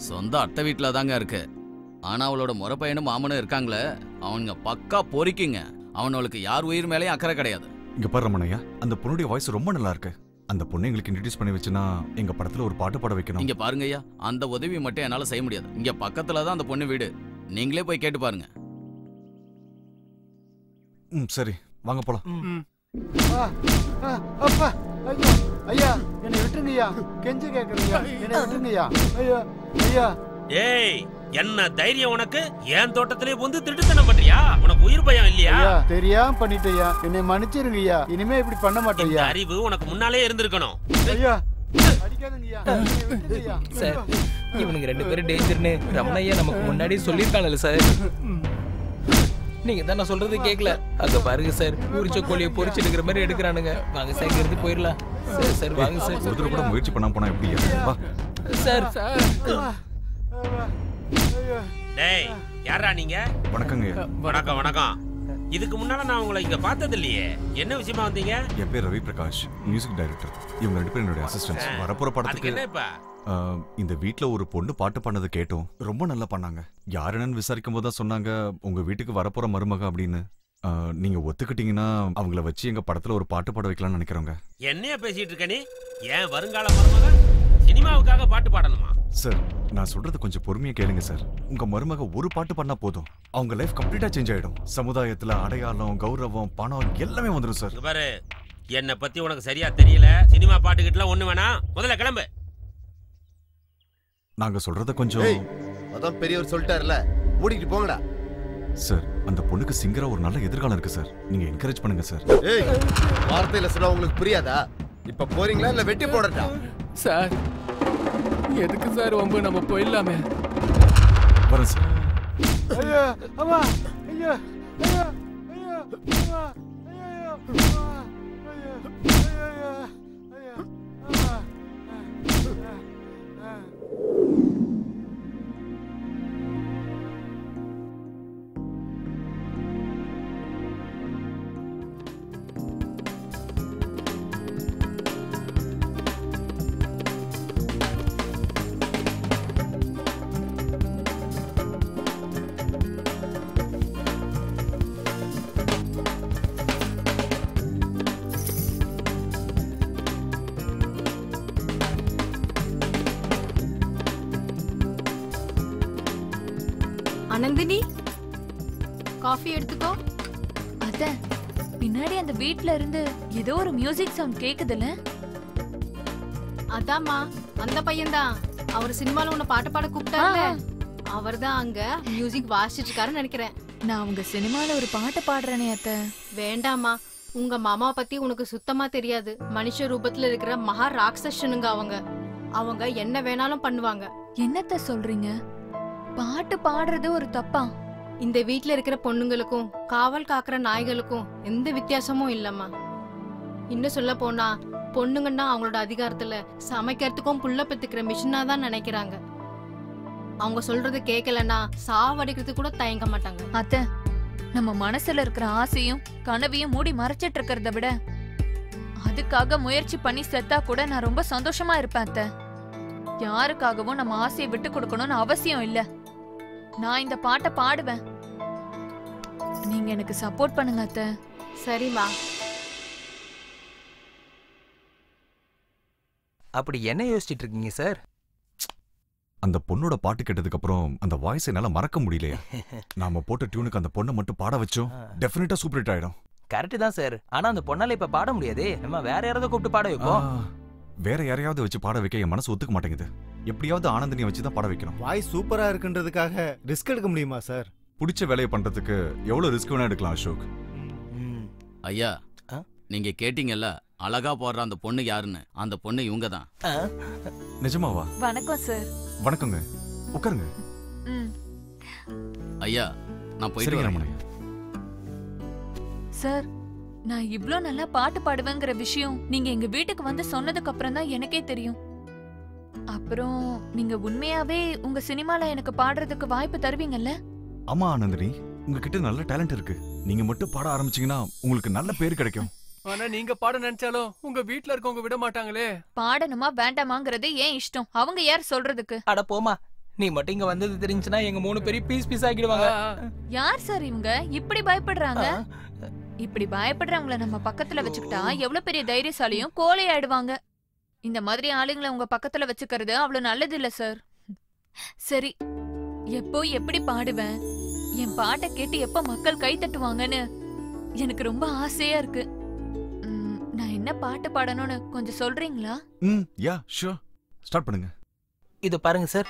சொந்த அத்தை வீட்டுல தாங்க இருக்கு. ஆனா அவளோட முறை பையனும் மாமனும் இருக்காங்களே, அவனுங்க பக்கா பொறிக்குங்க. அவனுக்கு யார் உயிர் மேலேயும் அக்கறை கிடையாது. இங்க பாரு ரமணையா, அந்த பொண்ணுடைய வாய்ஸ் ரொம்ப நல்லா இருக்கு. அந்த பொண்ணு எங்களுக்கு இன்ட்ரோடியூஸ் பண்ணி வச்சுனா எங்க படத்துல ஒரு பாட்டு பாட வைக்கணும். இங்க பாருங்க ஐயா, அந்த உதவி மட்டும் என்னால செய்ய முடியாது. இங்க பக்கத்துல தான் அந்த பொண்ணு வீடு, நீங்களே போய் கேட்டு பாருங்க. சரி வாங்க போலாம். அப்பா ஐயா ஐயா என்னை விட்டுருங்கய்யா, கெஞ்சி கேட்குறீங்க, என்னை விட்டுருங்கய்யா. ஐயா ஐயா. ஏய், என்ன தைரியம் உனக்கு? என் தோட்டத்திலே வந்து திருட்டுத்தனம் பண்றியா? உனக்கு உயிர் பயம் இல்லையா? ஐயா தெரியாம பண்ணிட்டேயா, என்னை மன்னிச்சிருங்கய்யா, இனிமே இப்படி பண்ண மாட்டேயா. அறிவு உனக்கு முன்னாலே இருந்திருக்கணும். ஐயா அடிக்காதங்கய்யா, என்னை விட்டுருங்கய்யா. சார் இவனுங்க 2 பேரும் டேஞ்சர்னு ரமணையா நமக்கு முன்னாடியே சொல்லியிருக்காங்கல்ல சார். நீங்க தான் நான் சொல்றது கேட்கல. அங்க பாருங்க சார், உரிச்ச கோழியை பொரிச்சு எடுக்கிற மாதிரி எடுக்கிறானுங்க. வாங்க சார், இங்க இருந்து போயிடலாம். சார் சார் வாங்க சார். ஒரு தடவை கூட முயற்சி பண்ணாம போனா எப்படியா? வா சார். டேய், யாரா நீங்க? வணக்கங்க. வணக்கம் வணக்கம். இதுக்கு முன்னால நான் உங்களை இங்க பார்த்தது இல்லையே. என்ன விஷயமா வந்தீங்க? என் பேர் ரவி பிரகாஷ், மியூசிக் டைரக்டர். இவங்க 2 பேரும் என்னுடைய அசிஸ்டன்ட்ஸ். வரப்போற படத்துக்கு என்ன இப்ப? இந்த வீட்ல ஒரு பொண்ணு பாட்டு பண்ணது கேட்டோம். ரொம்ப நல்லா பண்ணாங்க. யாருன்னு விசாரிக்கும் போது தான் சொன்னாங்க உங்க வீட்டுக்கு வரப்போற மருமக அப்படின்னு. நீங்க ஒத்துக்கிட்டீங்கன்னா அவங்கள வச்சு எங்க படத்துல ஒரு பாட்டு பாட வைக்கலாம்னு நினைக்கிறோங்க. என்னைய பேசிட்டு இருக்க நீ? ஏன் வருங்கால மருமக சினிமாவுக்காக பாட்டு பாடணுமா? சார் நான் சொல்றது கொஞ்சம் பொறுமையா கேளுங்க சார். உங்க மருமக ஒரு பாட்டு பண்ணா போதும், அவங்க லைஃப் கம்ப்ளீட்டா சேஞ்ச் ஆயிடும். சமுதாயத்துல அடையாளம், கௌரவம், பணம் எல்லாமே வந்துடும் சார். பாரு, என்னை பத்தி உனக்கு சரியா தெரியல. சினிமா பாட்டுக்கிட்டலாம் ஒண்ணு வேணாம், முதல்ல கிளம்பு. நாங்க சொல்றத கொஞ்சம். அதான் பெரியவர் சொல்லிட்டாருல, மூடிட்டு போங்கடா. சார் அந்த பொண்ணுக்கு சிங்கரா ஒரு நல்ல எதிர்காலம் இருக்கு சார். நீங்க என்கரேஜ் பண்ணுங்க சார். ஏய், வார்த்தையில சொன்னா உங்களுக்கு புரியாதா? இப்ப போறீங்களா இல்ல வெட்டி போடட்டா? சார் எதுக்கு சார் வம்பு, நம்ம போயிடலாமே. வரேன் சார். ஐயா அம்மா ஐயா ஐயா ஐயா அம்மா ஐயா அம்மா ஐயா ஐயா ஐயா அம்மா. ஆனந்தினி, காஃபி எடுத்துக்கோ. அத்தை, பின்னாடி அந்த வீட்ல இருந்து ஏதோ ஒரு மியூசிக் சவுண்ட் கேக்குதுல? அதாம்மா, அந்த பையன்தான். அவர் சினிமால உன்னை பாட்டு பாட கூப்பிட்டாருல, அவர்தான் அங்க மியூசிக் வாசிச்சிட்டு இருக்காருன்னு நினைக்கிறேன். நான் உங்க சினிமால ஒரு பாட்டு பாடுறேனே அத்தை. வேண்டாமா, உங்க மாமாவை பத்தி உனக்கு சுத்தமா தெரியாது. மனுஷ ரூபத்துல இருக்கிற மகா ராட்சசனுங்க அவங்க. அவங்க என்ன வேணாலும் பண்ணுவாங்க. என்னத்த சொல்றீங்க? பாட்டு பாடுறது ஒரு தப்பா? இந்த வீட்ல இருக்கிற பொண்ணுங்களுக்கும் காவல் காக்குற நாய்களுக்கும் எந்த வித்தியாசமும் இல்லம்மா. இன்னும் சொல்ல போனா பொண்ணுங்கன்னா அவங்களோட அதிகாரத்துல சமைக்கிறதுக்கும் புள்ள பெத்துக்கிற மிஷினா தான் நினைக்கிறாங்க. அவங்க சொல்றது கேட்கலன்னா சாவடிக்கிறதுக்கு கூட தயங்க மாட்டாங்க. அத்தை, நம்ம மனசுல இருக்கிற ஆசையும் கனவையும் மூடி மறைச்சிட்டு இருக்கிறத விட அதுக்காக முயற்சி பண்ணி செத்தா கூட நான் ரொம்ப சந்தோஷமா இருப்பேன் அத்தை. யாருக்காகவும் நம்ம ஆசையை விட்டு கொடுக்கணும்னு அவசியம் இல்ல. நான் இந்த பாட்டை பாடுவேன், நீங்க எனக்கு சப்போர்ட் பண்ணுங்க அத்தை. சரிமா. அப்படி என்ன யோசிச்சிட்டு இருக்கீங்க சார்? அந்த பொண்ணோட பாட்டு கேட்டதுக்கு அப்புறம் அந்த வாய்ஸ் என்னால மறக்க முடியலையா? நாம போட்ட டியூனுக்கு அந்த பொண்ணை மட்டும் பாட வச்சோம், டெஃபினட்டா சூப்பர் ஹிட் ஆயிடும். கரெக்ட் தான் சார். ஆனா அந்த பொண்ணால இப்ப பாட முடியாதே. நம்ம வேற யாராவது கூப்பிட்டு பாட வைப்போம். வேற யாரையாவது வச்சு பாட வைக்க என் மனசு ஒத்துக்க மாட்டேங்குது. எப்படியாவது ஆனந்தினியை வச்சு தான் பாட வைக்கணும். வாய்ஸ் சூப்பரா இருக்குன்றதுக்காக ரிஸ்க் எடுக்க முடியுமா சார்? பிடிச்ச வேலையை பண்றதுக்கு எவ்வளவு ரிஸ்க் வேணா எடுக்கலாம் அசோக். ஐயா, நீங்க கேட்டீங்கல்ல அழகா போடுற அந்த பொண்ணு யாருன்னு? அந்த பொண்ணு இவங்க தான். நிஜமாவா? வணக்கம் சார். வணக்கங்க, உட்காருங்க. ஐயா, நான் போயிட்டு வரேன். சார், நான் இவ்ளோ நல்லா பாட்டு பாடுவேங்கிற விஷயம் நீங்க எங்க வீட்டுக்கு வந்து சொன்னதுக்கு அப்புறம் தான் எனக்கே தெரியும். அப்புறம் நீங்க உண்மையாவே உங்க சினிமால எனக்கு பாடுறதுக்கு வாய்ப்பு தருவீங்கல்ல? ஆமா ஆனந்தினி, உங்ககிட்ட நல்ல டேலண்ட் இருக்கு. நீங்க மட்டும் பாட ஆரம்பிச்சீங்கன்னா உங்களுக்கு நல்ல பேர் கிடைக்கும். ஆனா நீங்க பாட நினைச்சாலும் உங்க வீட்ல இருக்கவங்க விட மாட்டாங்களே. பாடணுமா வேண்டாமாங்கிறது ஏன் இஷ்டம், அவங்க யார் சொல்றதுக்கு? அட போமா, நீ மட்டும் இங்க வந்தது தெரிஞ்சுனா எங்க 3 பேரும் பீஸ் பீஸ் ஆக்கிடுவாங்க. யார் சார் இவங்க இப்படி பயப்படுறாங்க? இப்படி பயப்படுறவங்கள நம்ம பக்கத்துல வச்சுக்கிட்டா எவ்வளவு பெரிய தைரியசாலியும் கோழை ஆயிடுவாங்க. இந்த மாதிரி ஆளுங்களை உங்க பக்கத்துல வச்சுக்கிறது அவ்வளவு நல்லது இல்ல சார். சரி, எப்போ எப்படி பாடுவேன், என் பாட்டை கேட்டு எப்ப மக்கள் கை தட்டுவாங்கன்னு எனக்கு ரொம்ப ஆசையா இருக்கு. நான் என்ன பாட்டு பாடணும்னு கொஞ்சம் சொல்றீங்களா? யா ஷூர், ஸ்டார்ட் பண்ணுங்க. இது பாருங்க சார்.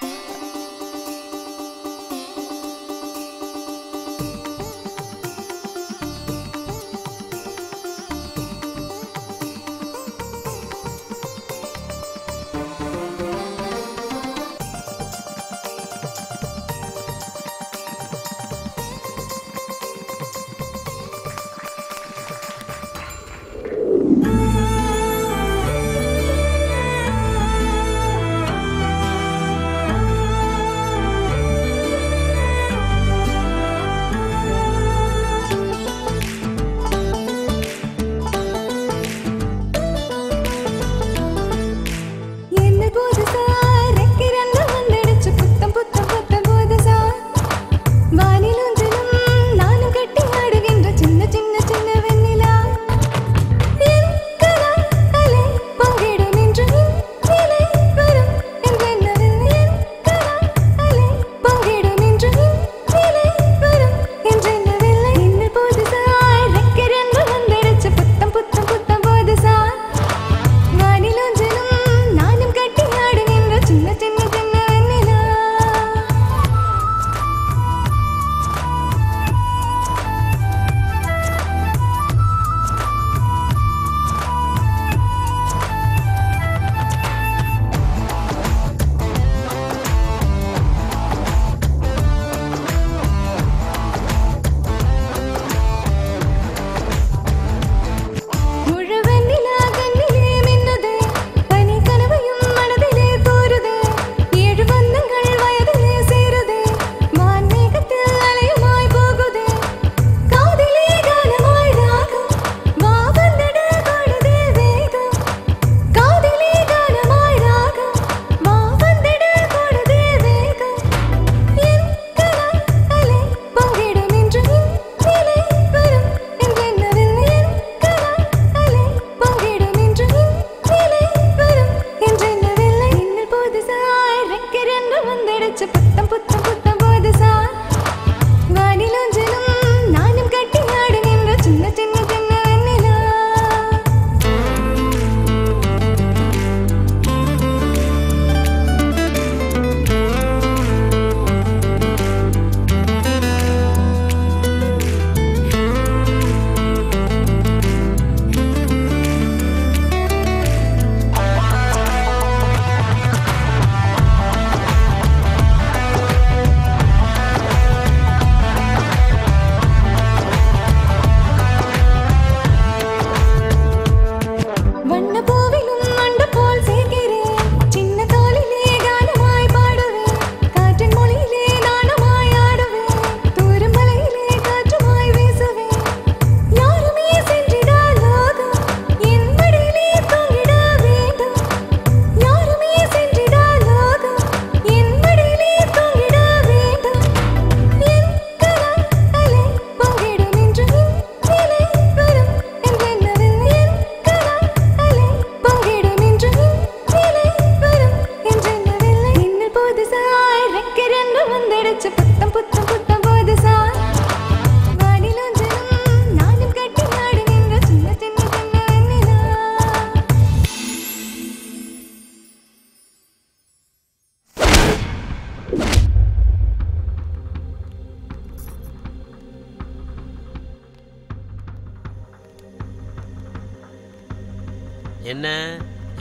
என்ன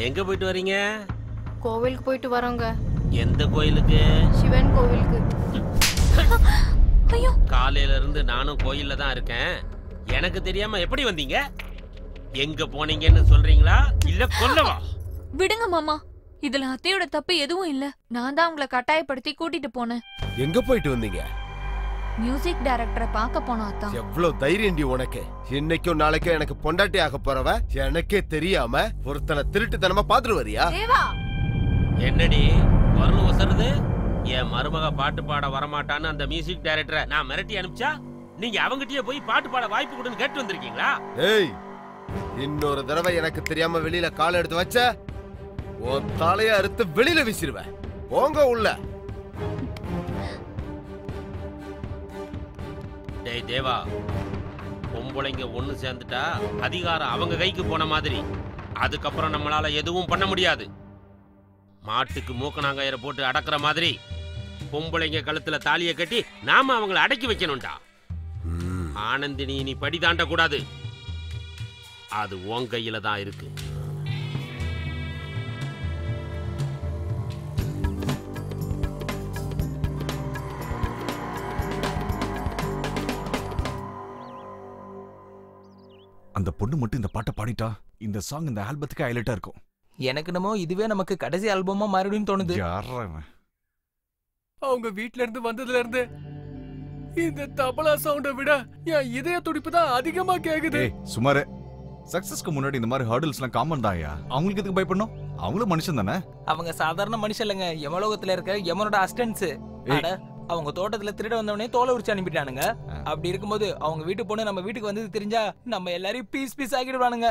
எங்க போயிட்டு வரீங்க? கோவிலுக்கு போயிட்டு வரோங்க. எந்த கோயிலுக்கு? சிவன் கோவிலுக்கு. ஐயோ, காலையில இருந்து நானும் கோயில்ல தான் இருக்கேன். எனக்கு தெரியாம எப்படி வந்தீங்க? எங்க போனீங்கன்னு சொல்றீங்களா இல்ல கொல்லவா? விடுங்க மாமா, இதுல அத்தையோட தப்பு எதுவும் இல்ல. நான் தான் உங்களை கட்டாயப்படுத்தி கூட்டிட்டு போனேன். எங்க போயிட்டு வந்தீங்க? மியூசிக் டைரக்டரை பார்க்க போனோம் அத்தா. எவ்வளவு தைரியம்டி உனக்கு! இன்னைக்கும் நாளைக்கும் எனக்கு பொண்டாட்டி ஆக போறவ எனக்கே தெரியாம ஒருத்தனை திருட்டுத்தனமா பாத்துட்டு வரியா? என்னடி குரல் ஒசருது? என் மருமக பாட்டு பாட வரமாட்டான்னு அந்த மியூசிக் டைரக்டரை நான் மிரட்டி அனுப்பிச்சா நீங்க அவங்கிட்டயே போய் பாட்டு பாட வாய்ப்பு கொடுன்னு கேட்டு வந்திருக்கீங்களா? ஏய், இன்னொரு தடவை எனக்கு தெரியாம வெளியில கால் எடுத்து வச்ச உன் தலைய அறுத்து வெளியில வீசிடுவேன். போங்க உள்ள. டேய் தேவா, பொம்பளைங்க ஒண்ணு சேர்ந்துட்டா அதிகாரம் அவங்க கைக்கு போன மாதிரி. அதுக்கப்புறம் நம்மளால எதுவும் பண்ண முடியாது. மாட்டுக்கு மூக்கணாங்கயிற போட்டு அடக்குற மாதிரி பொம்பளைங்க கழுத்துல தாலியை கட்டி நாம அவங்கள அடக்கி வைக்கணும்டா. ஆனந்தினி நீ படி தாண்ட கூடாது. அது உன் கையில தான் இருக்கு. அந்த பொண்ணு மட்டும் இந்த பாட்டை பாடிட்டா இந்த சாங் இந்த ஆல்பத்துக்கு ஹைலைட்டா இருக்கும். எனக்கு என்னமோ இதுவே நமக்கு கடைசி ஆல்பமா மறுபடியும் தோணுது. அவங்க வீட்ல இருந்து வந்ததுல இருந்து இந்த தபலா சவுண்ட விட என் இதய துடிப்பு தான் அதிகமா கேக்குது. சுமாரே சக்சஸ்க்கு முன்னாடி இந்த மாதிரி ஹர்டல்ஸ்லாம் காமன் தான்யா. அவங்களுக்கு எதுக்கு பயப்படணும்? அவங்களும் மனுஷன் தானே. அவங்க சாதாரண மனுஷன் இல்லைங்க, யமலோகத்துல இருக்க யமனோட அசிஸ்டன்ஸ். அவங்க தோட்டத்துல திருட வந்தவனே தோலை உரிச்சு அனுப்பிட்டானுங்க. அப்படி இருக்கும்போது அவங்க வீட்டு பொண்ணு நம்ம வீட்டுக்கு வந்தது தெரிஞ்சா நம்ம எல்லாரையும் பீஸ் பீஸ் ஆக்கிடுவானுங்க.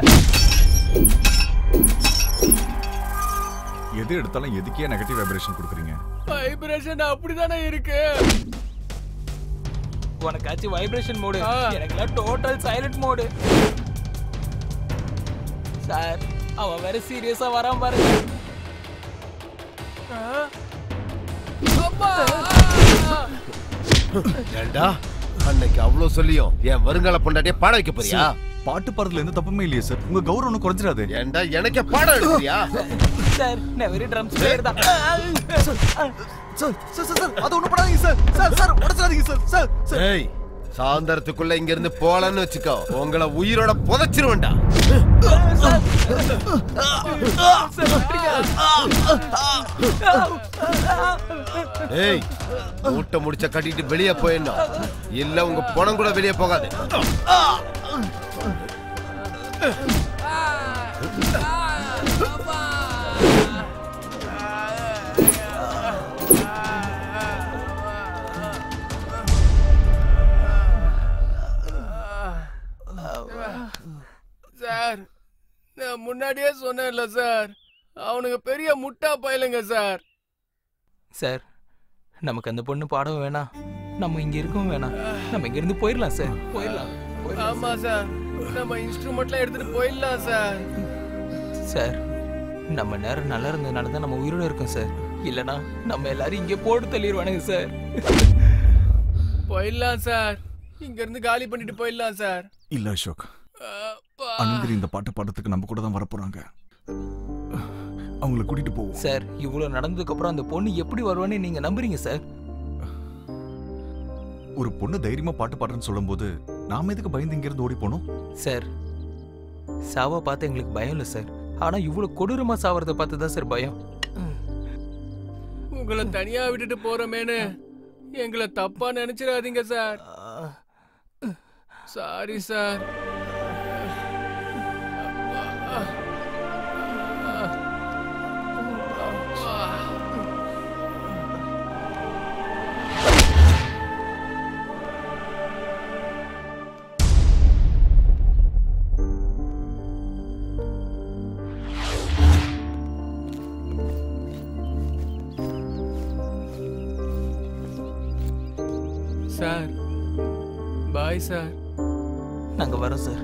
எது எடுத்தாலும் எதுக்கே நெகட்டிவ் வைப்ரேஷன் கொடுக்குறீங்க? வைப்ரேஷன் அப்படிதானே இருக்கு. உனக்காச்சும் வைப்ரேஷன் மோடு, எனக்குலாம் டோட்டல் சைலண்ட் மோடு. சார் அவன் வேற சீரியஸா வரான் பாருங்க. ஏண்டா அன்னைக்கு அவ்வளவு சொல்லியும் என் வருங்கால பொண்டாட்டிய பாட வைக்க போறியா? பாட்டு பாடுறதுல எந்த தப்புமே இல்லையே சார். உங்க கௌரவம் குறைஞ்சிடாது. ஏண்டா எனக்கே பாடம் எடுக்கிறியா? சார் நான் வெரி ட்ரம்ஸ் பிளேயர் தான். சார் அது ஒண்ணு பண்ணாதீங்க சார். சார் உடைச்சாதீங்க சார். சார் ஏய் சாயந்தரத்துக்குள்ள இங்க இருந்து போலன்னு வச்சுக்கோ, உங்களை உயிரோட புதைச்சிருவேன்டா. ஏய் மூட்டை முடிச்ச கட்டிட்டு வெளியே போயிடணும், இல்ல உங்க பணம் கூட வெளியே போகாது. சார் நான் முன்னாடியே சொன்னேன்ல சார், அவனுங்க பெரிய முட்டா பயலுங்க சார். சார் நமக்கு அந்த பொண்ணு பாடவும் வேணாம், நம்ம இங்க இருக்கவும் வேணாம், நம்ம இங்க இருந்து போயிடலாம் சார். போயிடலாம். ஆமா சார், நம்ம இன்ஸ்ட்ருமெண்ட்லாம் எடுத்துட்டு போயிடலாம் சார். சார் நம்ம நேரம் நல்லா இருந்ததுனால தான் நம்ம உயிரோட இருக்கோம் சார். இல்லனா நம்ம எல்லாரும் இங்கே போட்டு தள்ளிடுவானுங்க சார். போயிடலாம் சார், இங்க இருந்து காலி பண்ணிட்டு போயிடலாம் சார். இல்ல அசோக், அனந்திரி இந்த பாட்டு பாடுறதுக்கு நம்ம கூட தான் வரப்போறாங்க. அவங்களை கூட்டிட்டு போவோம் சார். இவ்வளவு நடந்ததுக்கு அப்புறம் அந்த பொண்ணு எப்படி வருவான்னு நீங்க நம்புறீங்க சார்? ஒரு பொண்ணு தைரியமா பாட்டு பாடுறேன்னு சொல்லும்போது நாம எதுக்கு பயந்து இங்க இருந்து ஓடி போனோம்? சார் சாவா பார்த்து எங்களுக்கு பயம் இல்லை சார், ஆனா இவ்வளவு கொடூரமா சாவறத பார்த்து தான் சார் பயம். உங்களை தனியா விட்டுட்டு போறமேனு எங்களை தப்பா நினைச்சிடாதீங்க sir. Sorry sir. Sir bye sir. நாங்க வரோம் சார்.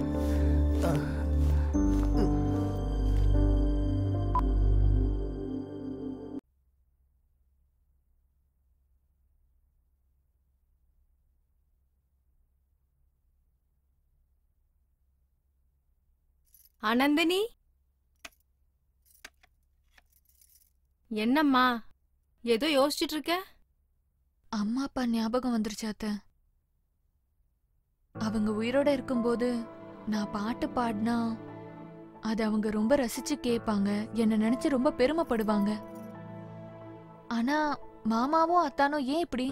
ஆனந்தினி, என்னம்மா ஏதோ யோசிச்சுட்டு இருக்க? அம்மா அப்பா ஞாபகம் வந்துருச்சு அத்தை. அவங்க உயிரோட இருக்கும்போது நான் பாட்டு பாடினா அது அவங்க ரொம்ப ரசிச்சு கேட்பாங்க, என்ன நினைச்சு ரொம்ப பெருமைப்படுவாங்க. ஆனா மாமாவும் அத்தானும் ஏன் இப்படி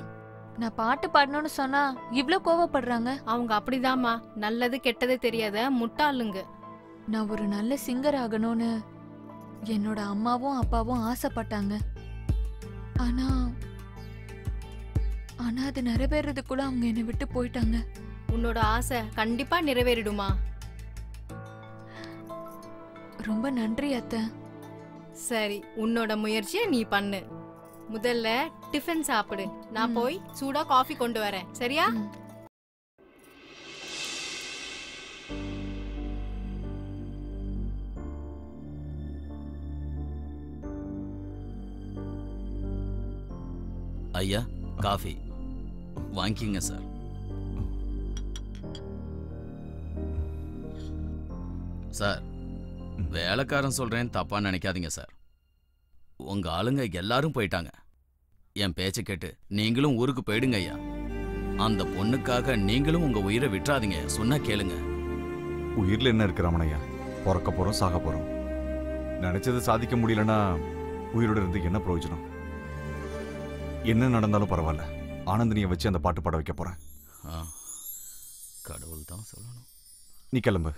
நான் பாட்டு பாடணும்னு சொன்னா இவ்ளோ கோவப்படுறாங்க? அவங்க அப்படிதாம்மா, நல்லது கெட்டது தெரியாத முட்டாளுங்க. நான் ஒரு நல்ல சிங்கர் ஆகணும்னு என்னோட அம்மாவும் அப்பாவும் ஆசைப்பட்டாங்க. ஆனா ஆனா அது நிறைவேறதுக்குள்ள அவங்க என்னை விட்டு போயிட்டாங்க. உன்னோட ஆசை கண்டிப்பா நிறைவேறிடுமா? ரொம்ப நன்றி அத்தை. சரி, உன்னோட முயற்சியை நீ பண்ணு. முதல்ல டிஃபன் சாப்பிடு, நான் போய் சூடா காஃபி கொண்டு வரேன். சரியா? ஐயா காஃபி வாங்கிக்கிங்க சார். சார் வேலைக்காரன் சொல்றேன் தப்பா நினைக்காதீங்க சார். உங்க ஆளுங்க எல்லாரும் போயிட்டாங்க. என் பேச்ச கேட்டு நீங்களும் ஊருக்கு போயிடுங்க ஐயா. அந்த பொண்ணுக்காக நீங்களும் உங்க உயிரை விட்டுறாதீங்க. சொன்னா கேளுங்க. உயிர்ல என்ன இருக்கு ரமணையா? பிறக்க போறோம், சாக போறோம். நினைச்சது சாதிக்க முடியலன்னா உயிரோட இருந்து என்ன பிரயோஜனம்? என்ன நடந்தாலும் பரவாயில்ல, ஆனந்தினியை வச்சு அந்த பாட்டு பாட வைக்க போறேன். கடவுள் தான் சொல்லணும். நீ கிளம்பு.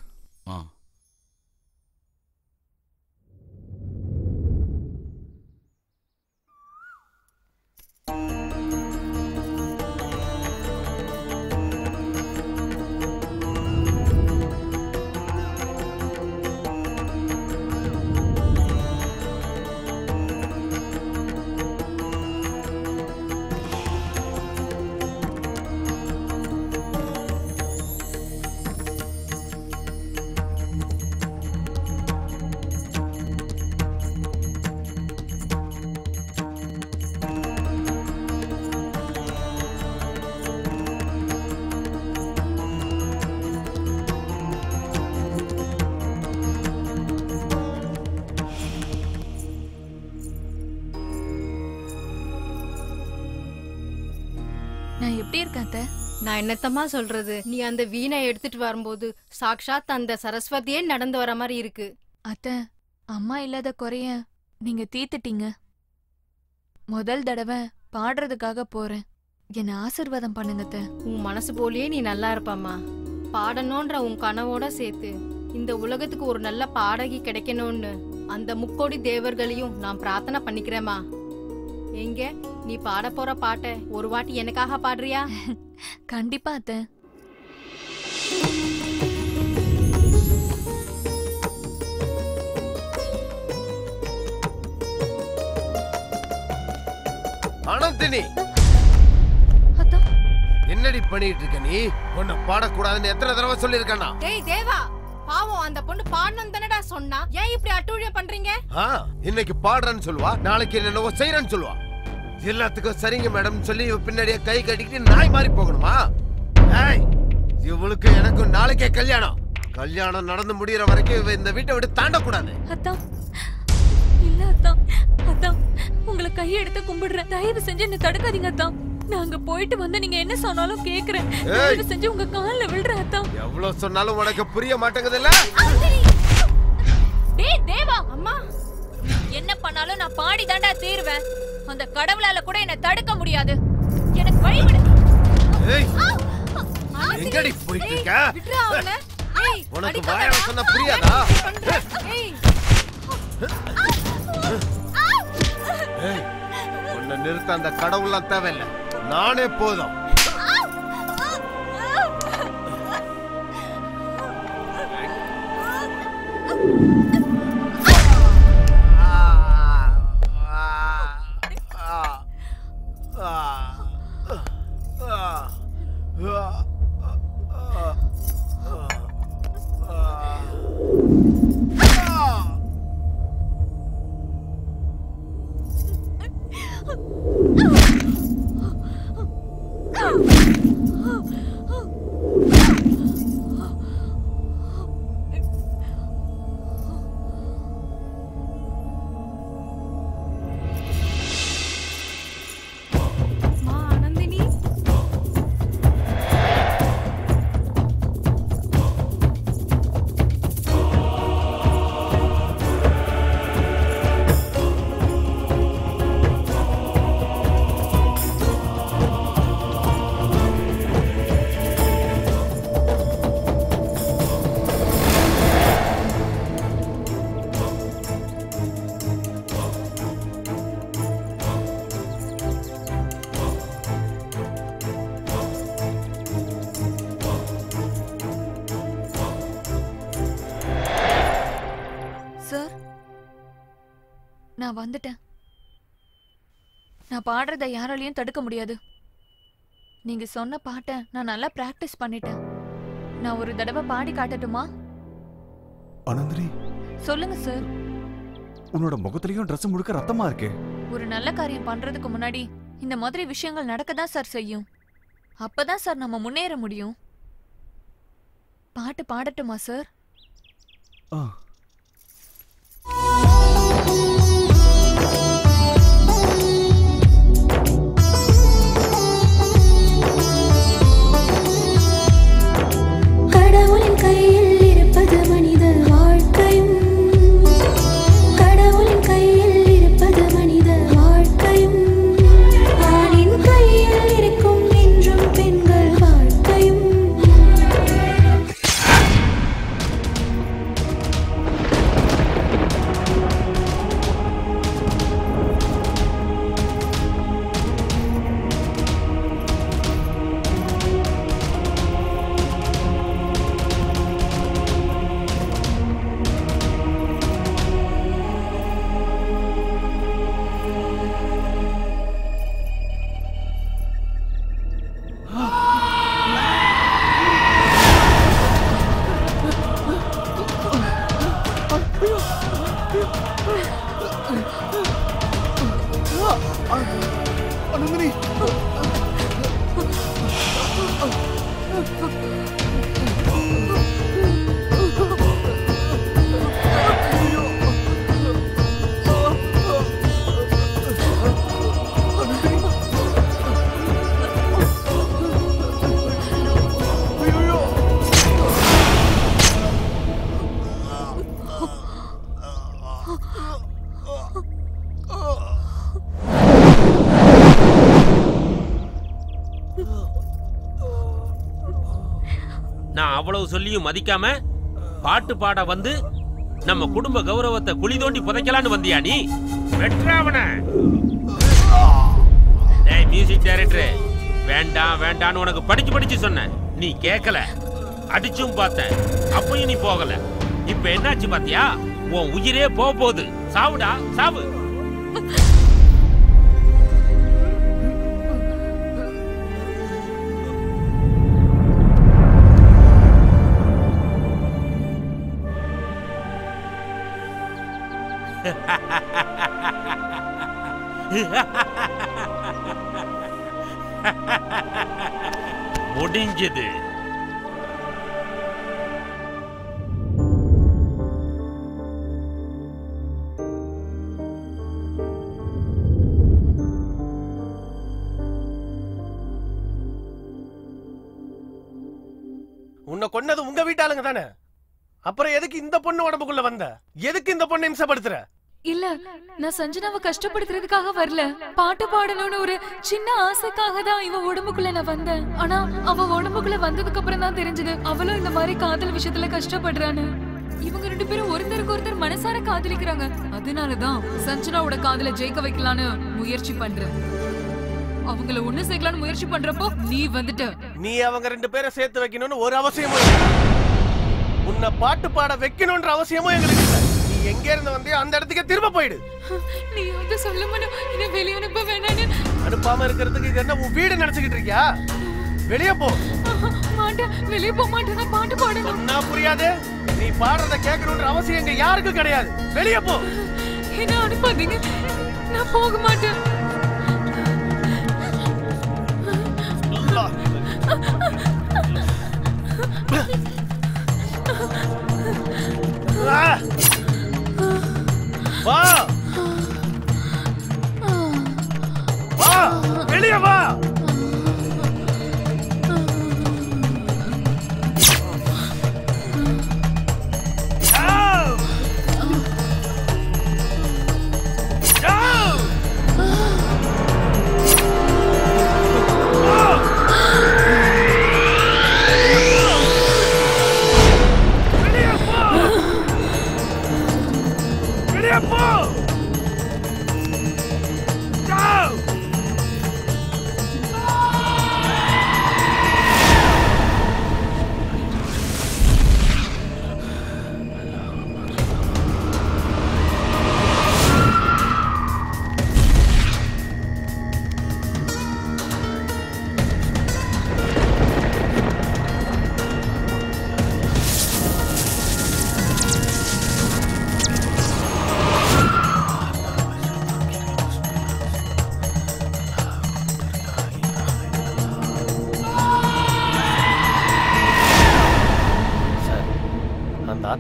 நான் எப்படி இருக்கேன் அத்தை? நான் என்னத்தம்மா சொல்றது, நீ அந்த வீணை எடுத்துட்டு வரும்போது சாக்ஷாத் அந்த சரஸ்வதியே நடந்து வர மாதிரி இருக்கு. அத்தை, அம்மா இல்லாத குறைய நீங்க தீத்துட்டீங்க. முதல் தடவை பாடுறதுக்காக போறேன். என்ன ஆசீர்வாதம் பண்ணுங்க அத்தை. உன் மனசு போலயே நீ நல்லா இருப்பாமா. பாடணும்ன்ற உன் கனவோட சேர்த்து இந்த உலகத்துக்கு ஒரு நல்ல பாடகி கிடைக்கணும்னு அந்த முக்கோடி தேவர்களையும் நான் பிரார்த்தனை பண்ணிக்கிறேமா. எங்க நீ பாட போற பாட்டை ஒரு வாட்டி எனக்காக பாடுறியா? கண்டிப்பா அத்தை. ஆனந்தினி, என்னடி பண்ணிட்டு இருக்க நீ? உன்னை பாடக்கூடாதுன்னு எத்தனை தடவை சொல்லிருக்கேன்னா? டேய் தேவா, பாவம் அந்த பொண்ணு பாடணும் தானடா சொன்னா. ஏன் இப்படி அட்டூழியம் பண்றீங்க? இன்னைக்கு பாடுறேன்னு சொல்லுவா, நாளைக்கு என்னவோ செய்யறேன்னு சொல்லுவா. எல்லாத்துக்கும் சரிங்க மேடம் சொல்லி பின்னாடியே கை கட்டிக்கிட்டு நாய் மாதிரி போகணுமா? இவளுக்கு எனக்கும் நாளைக்கே கல்யாணம். கல்யாணம் நடந்து முடியற வரைக்கும் இந்த வீட்டை விட்டு தாண்டக்கூடாது. அத்தான் இல்ல அத்தான், அத்தான் உங்களை கையெடுத்து கும்பிடுறேன். தயவு செஞ்சு என்ன தடுக்காதீங்க அத்தான். நாங்க போயிட்டு வந்து நீங்க என்ன சொன்னாலும் கேக்குறேன். தயவு செஞ்சு உங்க கால்ல விழுறேன் அத்தான். எவ்வளவு சொன்னாலும் உனக்கு புரிய மாட்டேங்குதுல்ல? டேய் தேவா, அம்மா என்ன பண்ணாலும் நான் பாடி தாண்டா தீருவேன். அந்த கடவுளால கூட என்ன தடுக்க முடியாது. எனக்கு வழி விடு. எங்கடி போயிட்டு இருக்க? விட்றா அவளை. உனக்கு வாயால சொன்னா புரியாதா? உன்னை நிறுத்த அந்த கடவுள்லாம் தேவையில்லை, நானே போதும். நான் வந்துட்டேன். நான் பாடுறத யாராலையும் தடுக்க முடியாது. நீங்க சொன்ன பாட்டை நான் நல்லா பிராக்டிஸ் பண்ணிட்டேன். நான் ஒரு தடவை பாடி காட்டட்டுமா? ஆனந்தினி, சொல்லுங்க சார். உன்னோட முகத்திலயும் Dress முழுக்க ரத்தமா இருக்கு. ஒரு நல்ல காரியம் பண்றதுக்கு முன்னாடி இந்த மாதிரி விஷயங்கள் நடக்க தான் சார் செய்யும். அப்பதான் சார் நம்ம முன்னேற முடியும். பாட்டு பாடட்டுமா சார்? கடவுளின் கையில் இருப்பது மனித வாழ்க்கையும், கடவுளின் கையில் இருப்பது மனித வாழ்க்கையும், ஆணின் கையில் இருக்கும் என்றும் பெண்கள் வாழ்க்கையும். நான் அவ்வளவு சொல்லியும் மதிக்காம பாட்டு பாட வந்து நம்ம குடும்ப கௌரவத்தை குழி தோண்டி புதைக்கலான்னு வந்தியா நீ? வெற்றாவன மியூசிக் டைரக்டர், வேண்டாம் வேண்டான்னு உனக்கு படிச்சு படிச்சு சொன்னேன், நீ கேட்கல. அடிச்சும் பார்த்த, அப்பயும் நீ போகல. இப்ப என்னாச்சு பாத்தியா? உன் உயிரே போகுது. சாவுடா சாவு. முடிஞ்சது. உன்னை கொன்னது உங்க வீட்டாளுங்க தானே? அப்புறம் எதுக்கு இந்த பொண்ணு உடம்புக்குள்ள வந்த? எதுக்கு இந்த பொண்ணை இம்சப்படுத்துற? இல்ல, நான் சஞ்சனாவை கஷ்டப்படுத்துறதுக்காக வரல. பாட்டு பாடணும்னு ஒரு சின்ன ஆசைக்காக தான் இவ உடம்புக்குள்ள நான் வந்தேன். ஆனா அவ உடம்புக்குள்ள வந்ததுக்கு அப்புறம் தான் தெரிஞ்சது அவளும் இந்த மாதிரி காதல் விஷயத்துல கஷ்டப்படுறான்னு. இவங்க 2 பேரும் ஒருத்தருக்கு ஒருத்தர் மனசார காதலிக்கிறாங்க. அதனாலதான் சஞ்சனாவோட காதல ஜெயிக்க வைக்கலான்னு முயற்சி பண்றேன். அவங்கள ஒண்ணு சேர்க்கலான்னு முயற்சி பண்றப்போ நீ வந்துட்ட. நீ அவங்க 2 பேரை சேர்த்து வைக்கணும்னு ஒரு அவசியமும் இல்லை. உன்னை பாட்டு பாட வைக்கணும்ன்ற அவசியமும் எங்களுக்கு இல்லை. நீ எங்க இருந்து வந்தியோ அந்த இடத்துக்கு திரும்ப போயிடு. நீ வந்து சொல்ல மாட்டே, என்ன வெளிய அனுப்ப வேணான்னு. அனுப்பாம இருக்கிறதுக்கு இது என்ன உன் வீடு நினைச்சுக்கிட்டு இருக்கியா? வெளியே போ. மாட்டேன், வெளியே போக மாட்டேன். நான் பாட்டு பாடணும். சொன்னா புரியாது. நீ பாடுறத கேட்கணும்ன்ற அவசியம் எங்க யாருக்கும் கிடையாது. வெளியே போ. என்ன அனுப்பாதீங்க, நான் போக மாட்டேன். வா வா, வெளியே வா.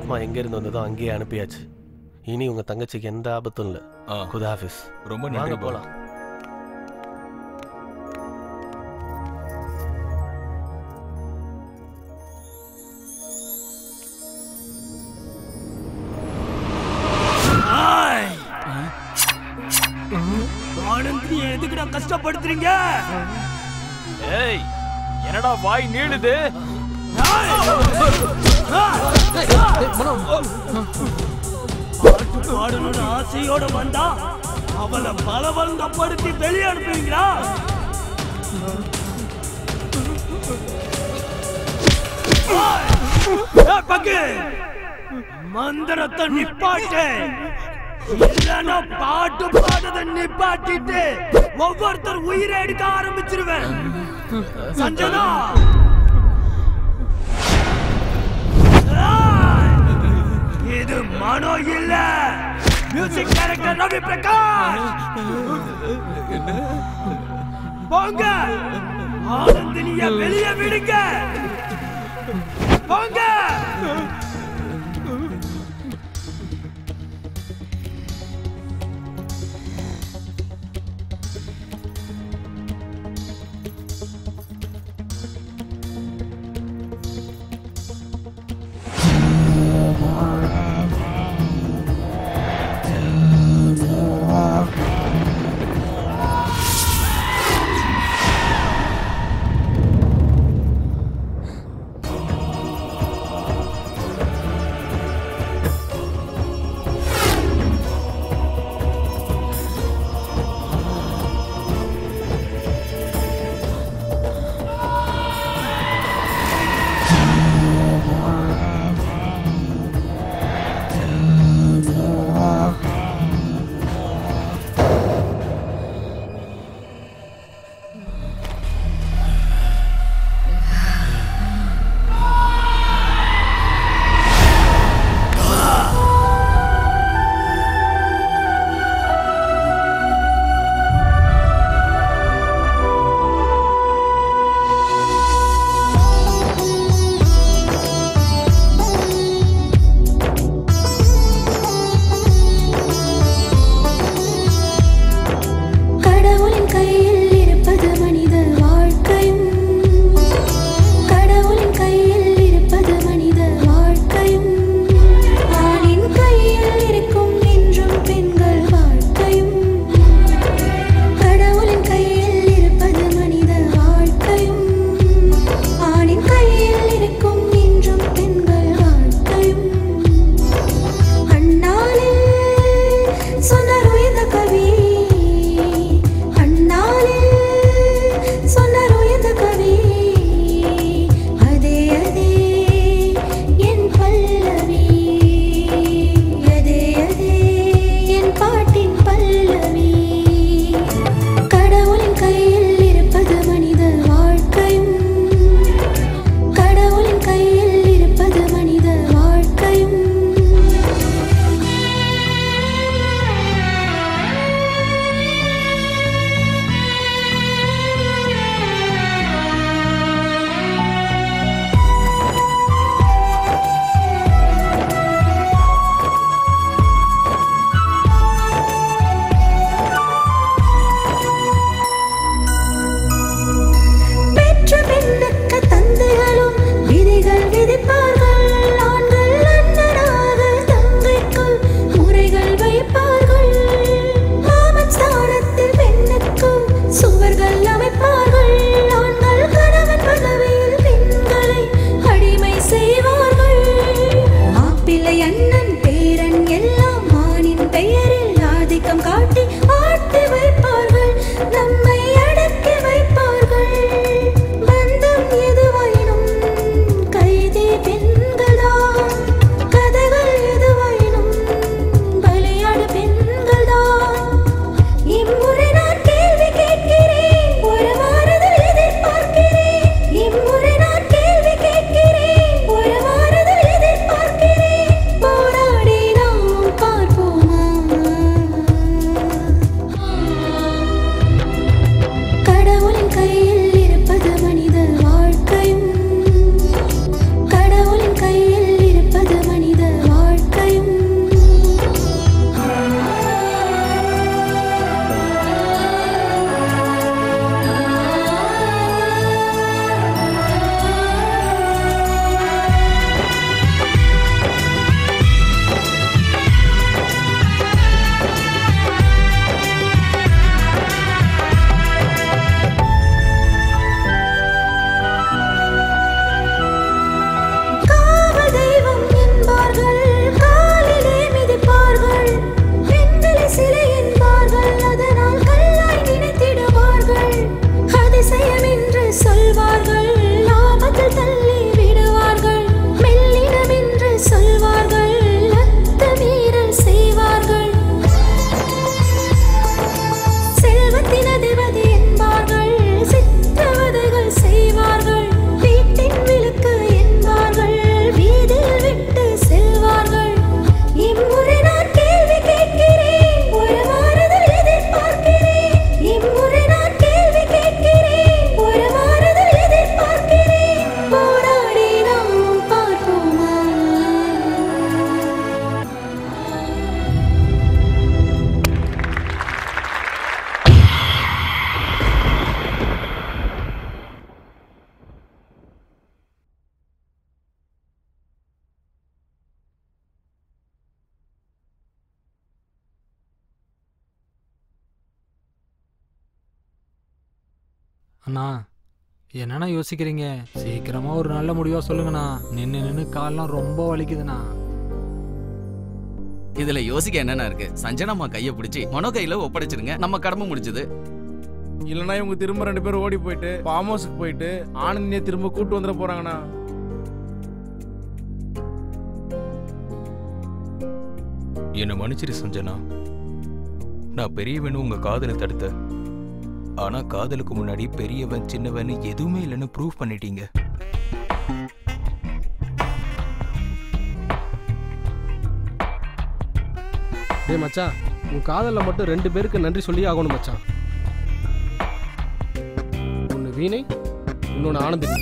ஆத்மா எங்கேருந்து வந்ததோ அங்கேயே அனுப்பியாச்சு. இனி உங்க தங்கச்சிக்கு எந்த ஆபத்தும் இல்லை. குதாஃபிஸ். ரொம்ப நன்றி. போலாம். ஆனந்த் எதுக்குடா கஷ்டப்படுத்துறீங்க? ஏய் என்னடா வாய் நீளுது? பாட்டு பாடணும்னு ஆசையோட வந்தா அவளை பலவந்தப்படுத்தி வெளியே அனுப்புவீங்களா? பக்கு மந்திரத்தை நிப்பாட்டு, இல்லைன்னா பாட்டு பாடுறத நிப்பாட்டிட்டு ஒவ்வொருத்தர் உயிரை எடுக்க ஆரம்பிச்சிருவேன். சஞ்சனா இது மனோ இல்ல, மியூசிக் டைரக்டர் ரவி பிரகாஷ். போங்க, ஆனந்தினிய வெளியே விடுங்க. போங்க. அண்ணா என்னண்ணா யோசிக்கிறீங்க? சீக்கிரமா ஒரு நல்ல முடிவா சொல்லுங்கண்ணா. நின்னு கால்லாம் ரொம்ப வலிக்குதுண்ணா. இதுல யோசிக்க என்னன்னா இருக்கு? சஞ்சனாமா கைய பிடிச்சி மனோ கையில ஒப்படைச்சிருங்க, நம்ம கடமை முடிச்சது. இல்லைன்னா இவங்க திரும்ப 2 பேரும் ஓடி போயிட்டு ஃபார்ம் ஹவுஸுக்கு போயிட்டு ஆனந்தியை திரும்ப கூட்டு வந்துட போறாங்கண்ணா. என்னை மன்னிச்சிரு சஞ்சனா. நான் பெரியவனு உங்க காதலை தடுத்த. ஆனா காதலுக்கு முன்னாடி பெரியவன் சின்னவன் எதுவுமே இல்லைன்னு ப்ரூவ் பண்ணிட்டீங்க. டேய் மச்சான், உன் காதல்ல மட்டும் 2 பேருக்கு நன்றி சொல்லி ஆகணும் மச்சான். ஒன்னு வீணை, இன்னொன்னு ஆனந்தினி.